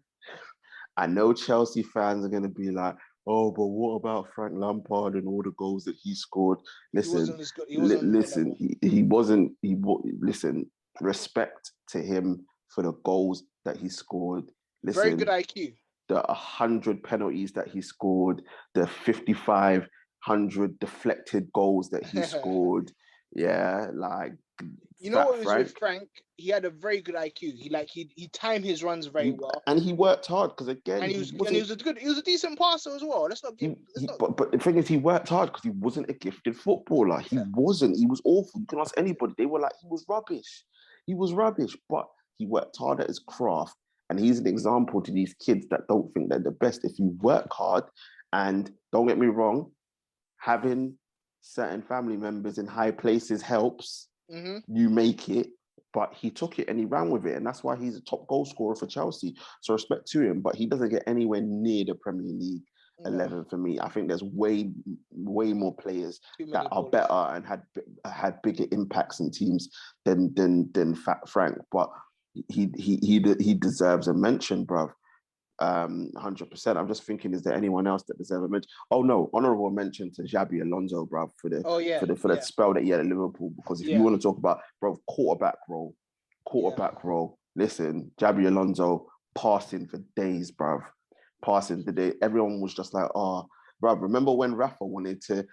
Chelsea fans are going to be like, oh, but what about Frank Lampard and all the goals that he scored? Listen, listen, respect to him for the goals that he scored. Listen, very good IQ. The 100 penalties that he scored, the 5,500 deflected goals that he scored. Yeah, like, you know what was with Frank? He had a very good IQ. He timed his runs very well, and he worked hard because again, he was a decent passer as well. But the thing is, he worked hard because he wasn't a gifted footballer. He wasn't. He was awful. You can ask anybody. They were like, he was rubbish. He was rubbish, but he worked hard at his craft, and he's an example to these kids that don't think they're the best. If you work hard, and don't get me wrong, having certain family members in high places helps. You make it, but he took it and he ran with it, and that's why he's a top goal scorer for Chelsea. So respect to him, but he doesn't get anywhere near the Premier League 11 for me. I think there's way more players that are better and had bigger impacts in teams than Frank. But he deserves a mention, bruv. 100%. I'm just thinking, is there anyone else that deserves a mention? Oh no, honorable mention to Xabi Alonso, bruv, for the spell that he had at Liverpool. Because if you want to talk about, bruv, quarterback role. Listen, Xabi Alonso passing for days, bruv. Passing for days. Everyone was just like, oh, bruv. Remember when Rafa wanted to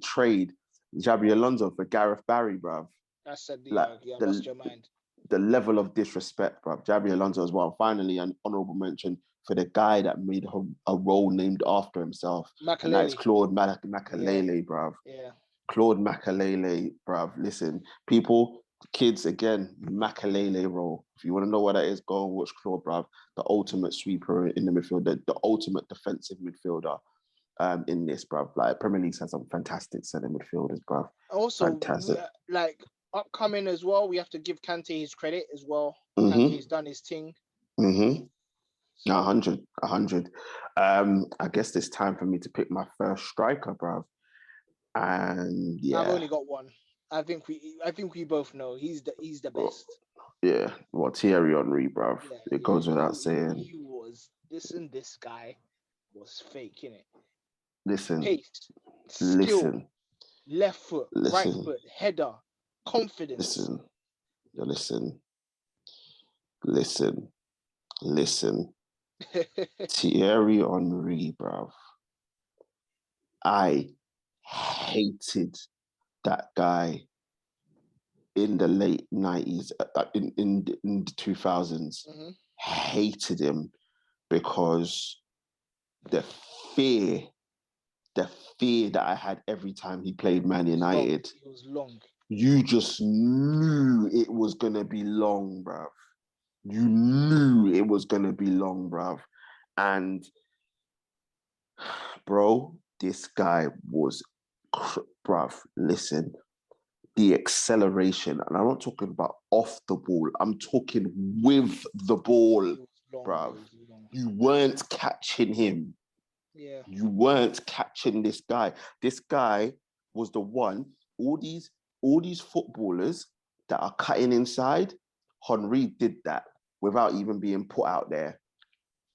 trade Xabi Alonso for Gareth Barry, bruv? I said, lost your mind. The level of disrespect, bro. Xabi Alonso as well. Finally, an honourable mention for the guy that made a role named after himself. And that's Claude Makelele, bruv. Yeah. Claude Makelele, bruv. Listen, people, kids, again, Makelele role. If you want to know what that is, go and watch Claude, bruv. The ultimate sweeper in the midfield, the ultimate defensive midfielder in this, bruv. Like, Premier League has some fantastic centre midfielders, bruv. Also, fantastic. Upcoming as well, we have to give Kante his credit as well. Kante's done his thing. 100. I guess it's time for me to pick my first striker, bruv. And yeah, I've only got one. I think we both know he's the best. Yeah, well, Thierry Henry, bruv. It goes without saying. He was this guy was fake, innit? Listen, pace, skill, left foot, right foot, header. Confidence. Listen. Thierry Henry, bruv. I hated that guy in the late 90s, in the 2000s. Mm-hmm. Hated him because the fear that I had every time he played Man United. It was long. You just knew it was going to be long, bruv. You knew it was going to be long, bruv. And, bro, this guy was, bruv, listen, the acceleration, and I'm not talking about off the ball, I'm talking with the ball, bruv. You weren't catching him. Yeah. You weren't catching this guy. This guy was the one, all these footballers that are cutting inside, Henry did that without even being put out there.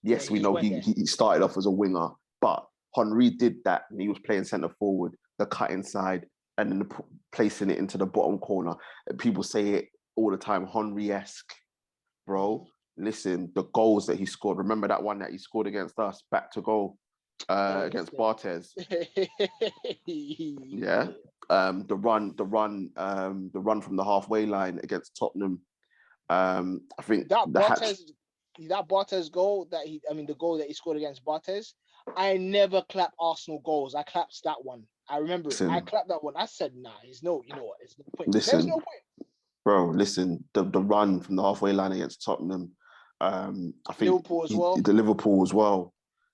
Yes, we know he started off as a winger, but Henry did that and he was playing centre forward, the cut inside, and then placing it into the bottom corner. And people say it all the time, Henry-esque. Bro, listen, the goals that he scored, remember that one that he scored against us, back to goal against Barthez? Yeah. The run from the halfway line against Tottenham. I think that Barthez goal the goal that he scored against Barthez, I never clap Arsenal goals. I clapped that one. I remember it. I clapped that one. I said, nah, there's no point. There's no point. Bro, listen, the run from the halfway line against Tottenham. I think Liverpool as well.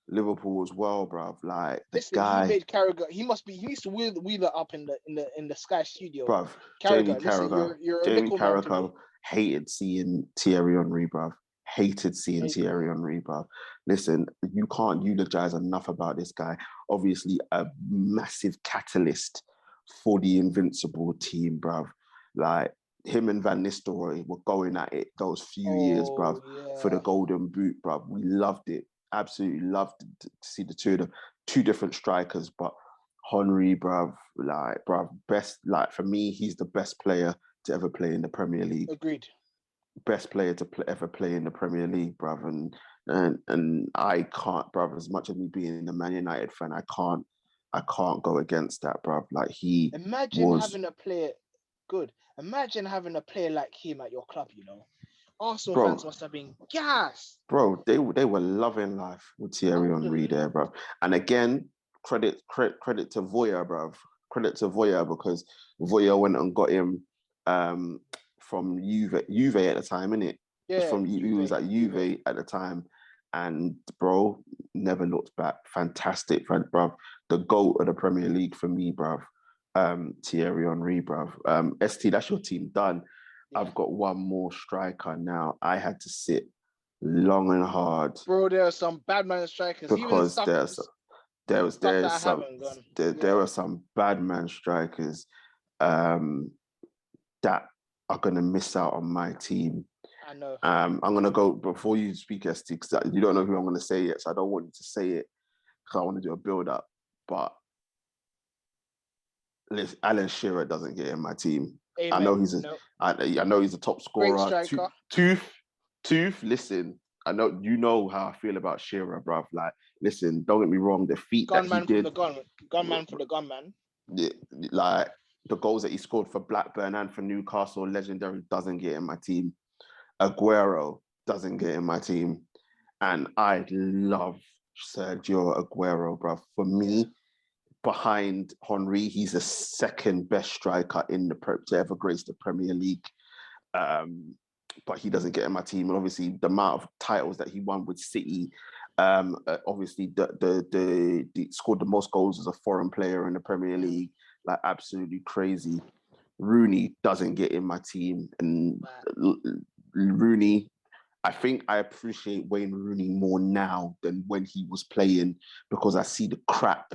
Liverpool as well, bruv. Like this guy, he made Carragher. He needs to wheel that up in the Sky studio, bruv. Carragher, you're a nickel man to me. Hated seeing Thierry Henry, bruv. Hated seeing Thierry Henry, bruv. Listen, you can't eulogize enough about this guy. Obviously, a massive catalyst for the Invincible team, bruv. Like him and Van Nistelrooy were going at it those few years, bruv, for the Golden Boot, bruv. We loved it. Absolutely loved to see the two of them, two different strikers, but Henry, bruv, best, for me, he's the best player to ever play in the Premier League. Agreed. Best player to ever play in the Premier League, bruv, and I can't, bruv, as much as me being a Man United fan, I can't go against that, bruv. Imagine having a player like him at your club, you know. Arsenal fans must have been gassed. Bro, they were loving life with Thierry Henry there, bro. And again, credit to Voya, bro. Credit to Voya because Voya went and got him from Juve at the time, innit? Yeah. He was at Juve at the time. And bro, never looked back. Fantastic, bro. The GOAT of the Premier League for me, bro. Thierry Henry, bro. ST, that's your team done. Yeah. I've got one more striker now. I had to sit long and hard. Bro, there are some bad man strikers. Because there were some bad man strikers that are going to miss out on my team. I know. I'm going to go, before you speak, ST, because you don't know who I'm going to say yet, so I don't want you to say it because I want to do a build-up. But Alan Shearer doesn't get in my team. Amen. I know he's a top scorer. Great striker. Tooth. Listen, I know you know how I feel about Shearer, bruv. Like, listen, don't get me wrong. The feat that he did, gunman for the gunman. Yeah, like the goals that he scored for Blackburn and for Newcastle, legendary, doesn't get in my team. Aguero doesn't get in my team, and I love Sergio Aguero, bruv. For me, behind Henry, he's the second best striker to ever grace the Premier League. But he doesn't get in my team. And obviously, the amount of titles that he won with City, obviously, the scored the most goals as a foreign player in the Premier League, like absolutely crazy. Rooney doesn't get in my team, and Rooney, I think I appreciate Wayne Rooney more now than when he was playing because I see the crap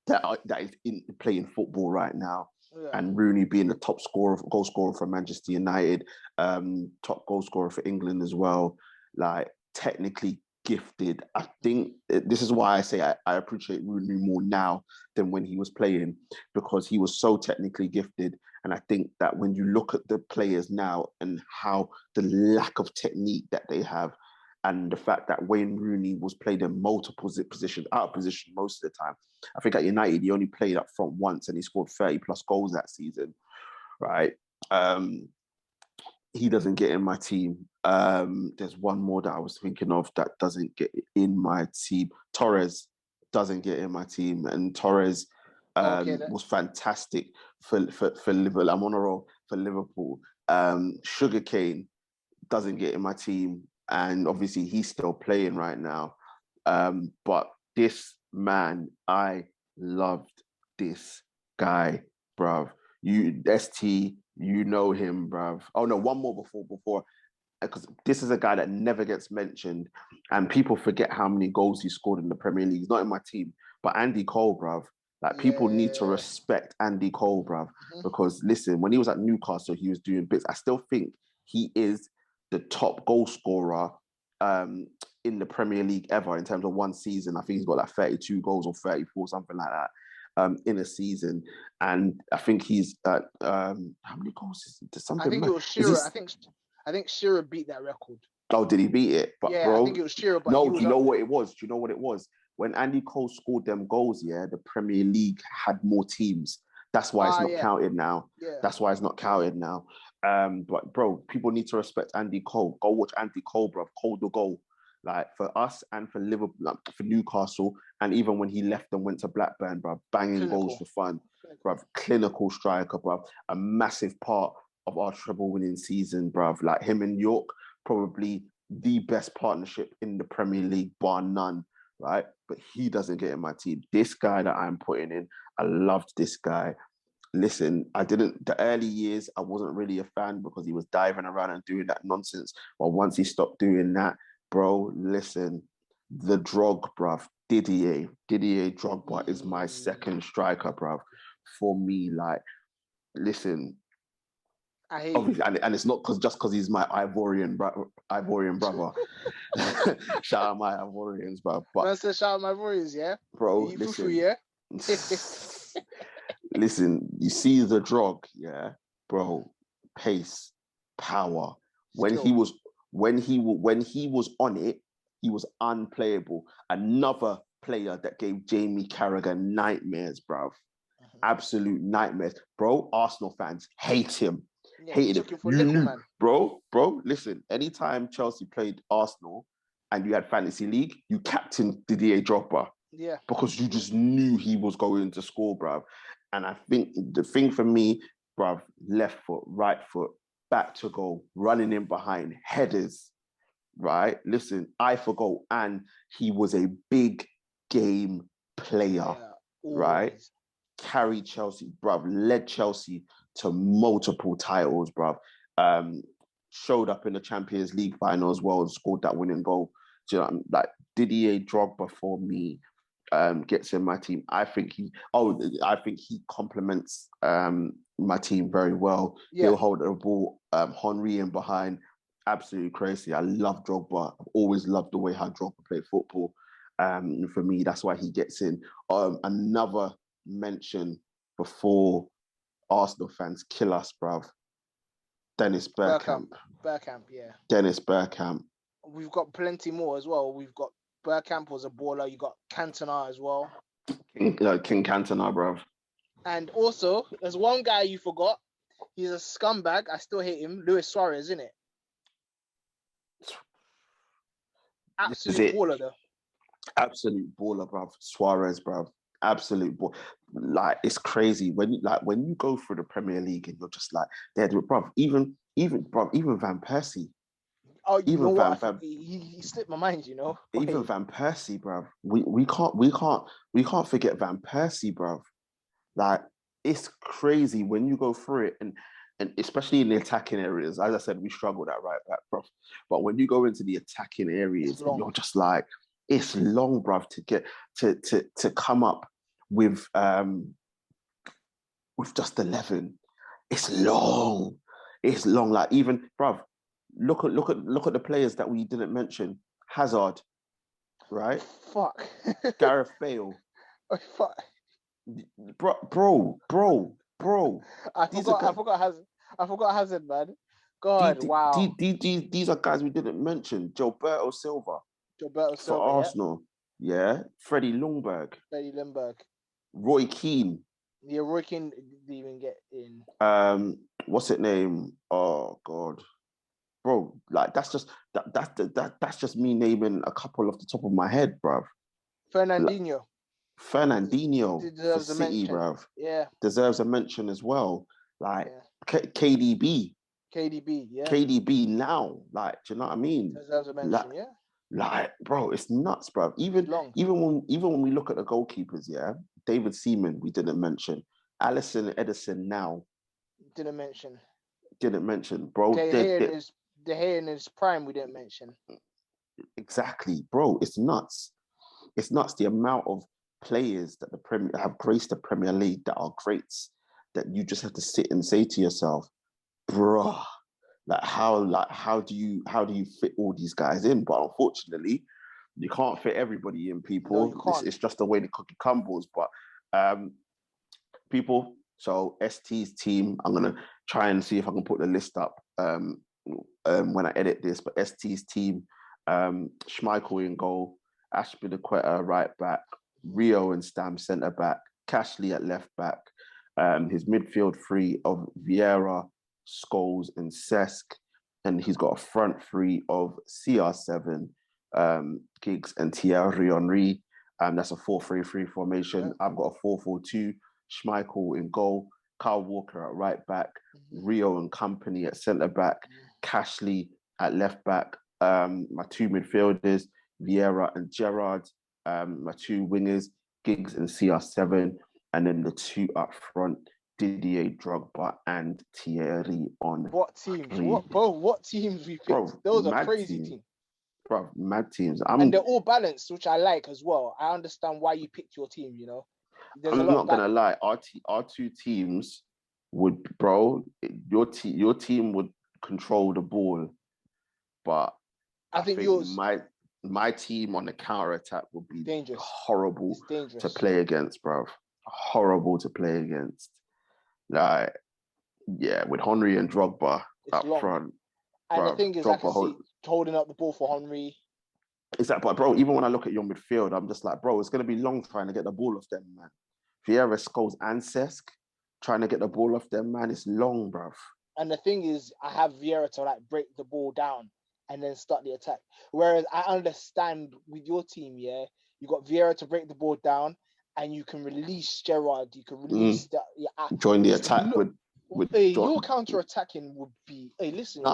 that is in playing football right now. Yeah. And Rooney being the top goal scorer for Manchester United, top goal scorer for England as well, like technically gifted. I think this is why I say I appreciate Rooney more now than when he was playing, because he was so technically gifted. And I think that when you look at the players now and how the lack of technique that they have, and the fact that Wayne Rooney was played in multiple positions, out of position most of the time. I think at United, he only played up front once and he scored 30 plus goals that season, right? He doesn't get in my team. There's one more that I was thinking of that doesn't get in my team. Torres doesn't get in my team, and Torres was fantastic for Liverpool. I'm on a roll for Liverpool. Sugarcane doesn't get in my team, and obviously he's still playing right now. But this man, I loved this guy, bruv. ST, you know him, bruv. Oh no, one more before, because this is a guy that never gets mentioned, and people forget how many goals he scored in the Premier League. He's not in my team, but Andy Cole, bruv. Like, people need to respect Andy Cole, bruv, because listen, when he was at Newcastle, he was doing bits. I still think he is the top goal scorer in the Premier League ever in terms of one season. I think he's got like 32 goals or 34, something like that. In a season, and I think he's how many goals is it? Something. I think it was Shearer. I think Shearer beat that record. Oh, did he beat it? But yeah, bro, I think it was Shearer. But no, do you know what it was? Do you know what it was? When Andy Cole scored them goals, the Premier League had more teams. That's why it's not counted now. Yeah. That's why it's not counted now. But bro, people need to respect Andy Cole. Go watch Andy Cole, bro. Cole the goal. Like, for us and for Liverpool, like for Newcastle, and even when he left and went to Blackburn, bro, banging goals for fun, bro, clinical striker, bro, a massive part of our treble-winning season, bro. Like, him and York, probably the best partnership in the Premier League, bar none, right? But he doesn't get in my team. This guy that I'm putting in, I loved this guy. Listen, the early years, I wasn't really a fan because he was diving around and doing that nonsense. But once he stopped doing that, bro, listen, the Drog, bruv, Didier Drogba is my second striker, bruv. For me, like, listen, obviously, and it's not because he's my Ivorian brother. Shout out my Ivorians, bruv. But shout out my Ivorians, yeah, bro, listen, yeah. Listen, you see the Drog, yeah, bro, pace, power. When he was on it, he was unplayable. Another player that gave Jamie Carragher nightmares, bruv. Absolute nightmares. Bro, Arsenal fans hate him. Hated him. Bro, listen, anytime Chelsea played Arsenal and you had Fantasy League, you captained Didier Drogba. Yeah. Because you just knew he was going to score, bruv. And I think the thing for me, bruv, left foot, right foot, back to goal, running in behind, headers, right? Listen, eye for goal. And he was a big game player, right? Carried Chelsea, bruv, led Chelsea to multiple titles, bruv. Showed up in the Champions League final as well and scored that winning goal. So, you know, like, Didier Drogba for me gets in my team. I think he complements my team very well. Yeah. He'll hold the ball, Henry in behind, absolutely crazy. I love Drogba. I've always loved the way how Drogba played football. For me, that's why he gets in. Another mention before Arsenal fans kill us, bruv. Dennis Bergkamp. Bergkamp, yeah. Dennis Bergkamp. We've got plenty more as well. We've got Bergkamp was a baller. You got Cantona as well. King Cantona, bruv. And also, there's one guy you forgot. He's a scumbag. I still hate him. Luis Suarez, isn't it? Absolute baller, though. Absolute baller, bruv. Suarez, bruv. Absolute baller. Like, it's crazy when you go through the Premier League and you're just like, bruv. Even Van Persie. Oh, you know what? He slipped my mind, you know. Even Van Persie, bruv. We can't forget Van Persie, bruv. Like, it's crazy when you go through it, and especially in the attacking areas. As I said, we struggled at right back, bruv. But when you go into the attacking areas, and you're just like, it's long, bruv, to get to come up with just 11. It's long. It's long. Like, even, bruv. Look at the players that we didn't mention. Hazard, right? Fuck. Gareth Bale. Oh, fuck. Bro. I forgot Hazard, man. God, wow. These are guys we didn't mention. Gilberto Silva Gilberto for Silva, Arsenal. Yeah. Freddie Ljungberg. Freddie Lindbergh. Roy Keane. Yeah, Roy Keane didn't even get in. What's it name? Oh God. Bro, like that's just me naming a couple off the top of my head, bruv. Fernandinho. Fernandinho for Deserves a City, mention. bruv. Yeah. Deserves a mention as well. Like yeah. KDB. KDB, yeah. KDB now. Like, do you know what I mean? Deserves a mention, yeah. Like, bro, it's nuts, bruv. Even when we look at the goalkeepers, yeah, David Seaman, we didn't mention. Alisson Edison now. Didn't mention. Bro. De Gea in his prime, we didn't mention. Exactly, bro. It's nuts. It's nuts the amount of players that the Premier have graced the Premier League that are greats that you just have to sit and say to yourself, bro, how do you fit all these guys in? But unfortunately, you can't fit everybody in, people. No, you can't. It's just the way the cookie crumbles. But people, so ST's team, I'm gonna try and see if I can put the list up when I edit this. But ST's team, Schmeichel in goal, Ashpilicueta right back, Rio and Stam centre back, Cashley at left back, his midfield three of Vieira, Scholes and Cesc, and he's got a front three of CR7, Giggs and Thierry Henry. That's a 4-3-3 formation. Yeah. I've got a 4-4-2, Schmeichel in goal, Kyle Walker at right back, Rio and company at centre back, Cashley at left back, my two midfielders, Vieira and Gerrard, my two wingers, Giggs and CR7, and then the two up front, Didier Drogba and Thierry Henry. What teams? What teams we picked? Those are crazy teams. Bro, mad teams. And they're all balanced, which I like as well. I understand why you picked your team, you know. I'm not gonna lie, our two teams would, bro, your team would control the ball, but I think yours, my team on the counter attack would be dangerous. Horrible to play against, bro. Horrible to play against. Like, yeah, with Henry and Drogba up front. And bro, the thing is, Drogba I can see holding up the ball for Henry. Exactly, but bro, even when I look at your midfield, I'm just like, bro, it's going to be long trying to get the ball off them, man. Vieira, Scholes and Cesc trying to get the ball off them, man, it's long, bro. And the thing is, I have Vieira to like break the ball down and then start the attack. Whereas I understand with your team, yeah, you got Vieira to break the ball down, and you can release Gerrard. You can release that. Yeah, join the attack with your counter attacking would be. Hey, listen,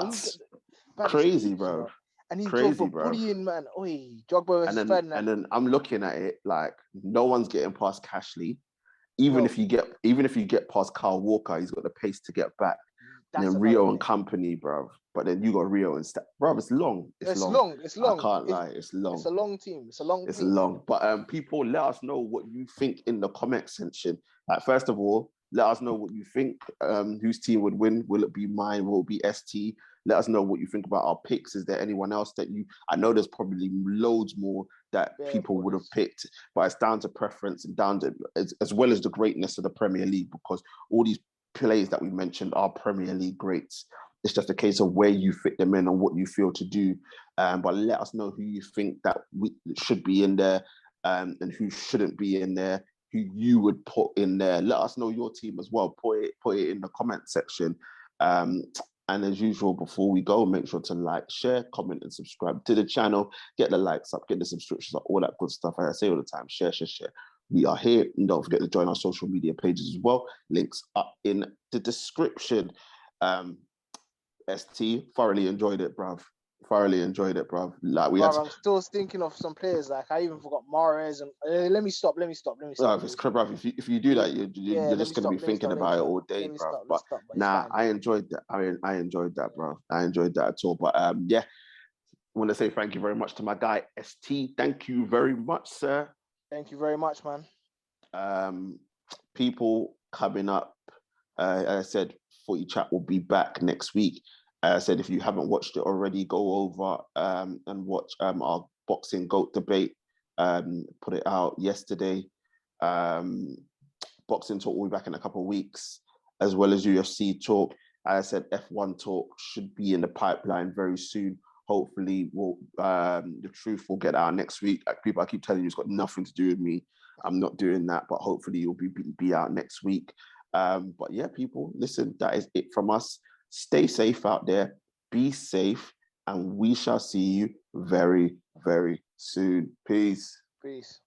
crazy, bro. And he's Drogba bullying, man. Drogba versus Ferdinand. And then I'm looking at it like no one's getting past Cashley. Even if you get past Kyle Walker, he's got the pace to get back. And then Rio and company, bro. But then you got Rio and bro. It's long. It's long. I can't lie. It's long. It's a long team. It's long. But people, let us know what you think in the comment section. Like, first of all, let us know what you think. Whose team would win? Will it be mine? Will it be ST? Let us know what you think about our picks. Is there anyone else that I know there's probably loads more that people would have picked, but it's down to preference and down to as well as the greatness of the Premier League, because all these players that we mentioned are Premier League greats. It's just a case of where you fit them in and what you feel to do. But let us know who you think that should be in there and who shouldn't be in there, who you would put in there. Let us know your team as well. Put it in the comment section. And as usual, before we go, make sure to like, share, comment, and subscribe to the channel. Get the likes up, get the subscriptions up, all that good stuff. As I say all the time, share. We are here. And don't forget to join our social media pages as well. Links up in the description. ST, thoroughly enjoyed it, bruv. Like I'm still thinking of some players. Like I even forgot Mahrez. And let me stop. Bruv, if you do that, you're just going to be thinking about it all day, bruv. But I enjoyed that. I enjoyed that, bro. I enjoyed that at all. But I want to say thank you very much to my guy ST. Thank you very much, sir. Thank you very much, man. People coming up. As I said, Footy Chat will be back next week. I said, if you haven't watched it already, go over and watch our Boxing GOAT debate. Put it out yesterday. Boxing Talk will be back in a couple of weeks, as well as UFC Talk. As I said, F1 talk should be in the pipeline very soon. Hopefully, the truth will get out next week. Like people, I keep telling you, it's got nothing to do with me. I'm not doing that, but hopefully you'll be out next week. But yeah, people, listen, that is it from us. Stay safe out there. Be safe. And we shall see you very, very soon. Peace. Peace.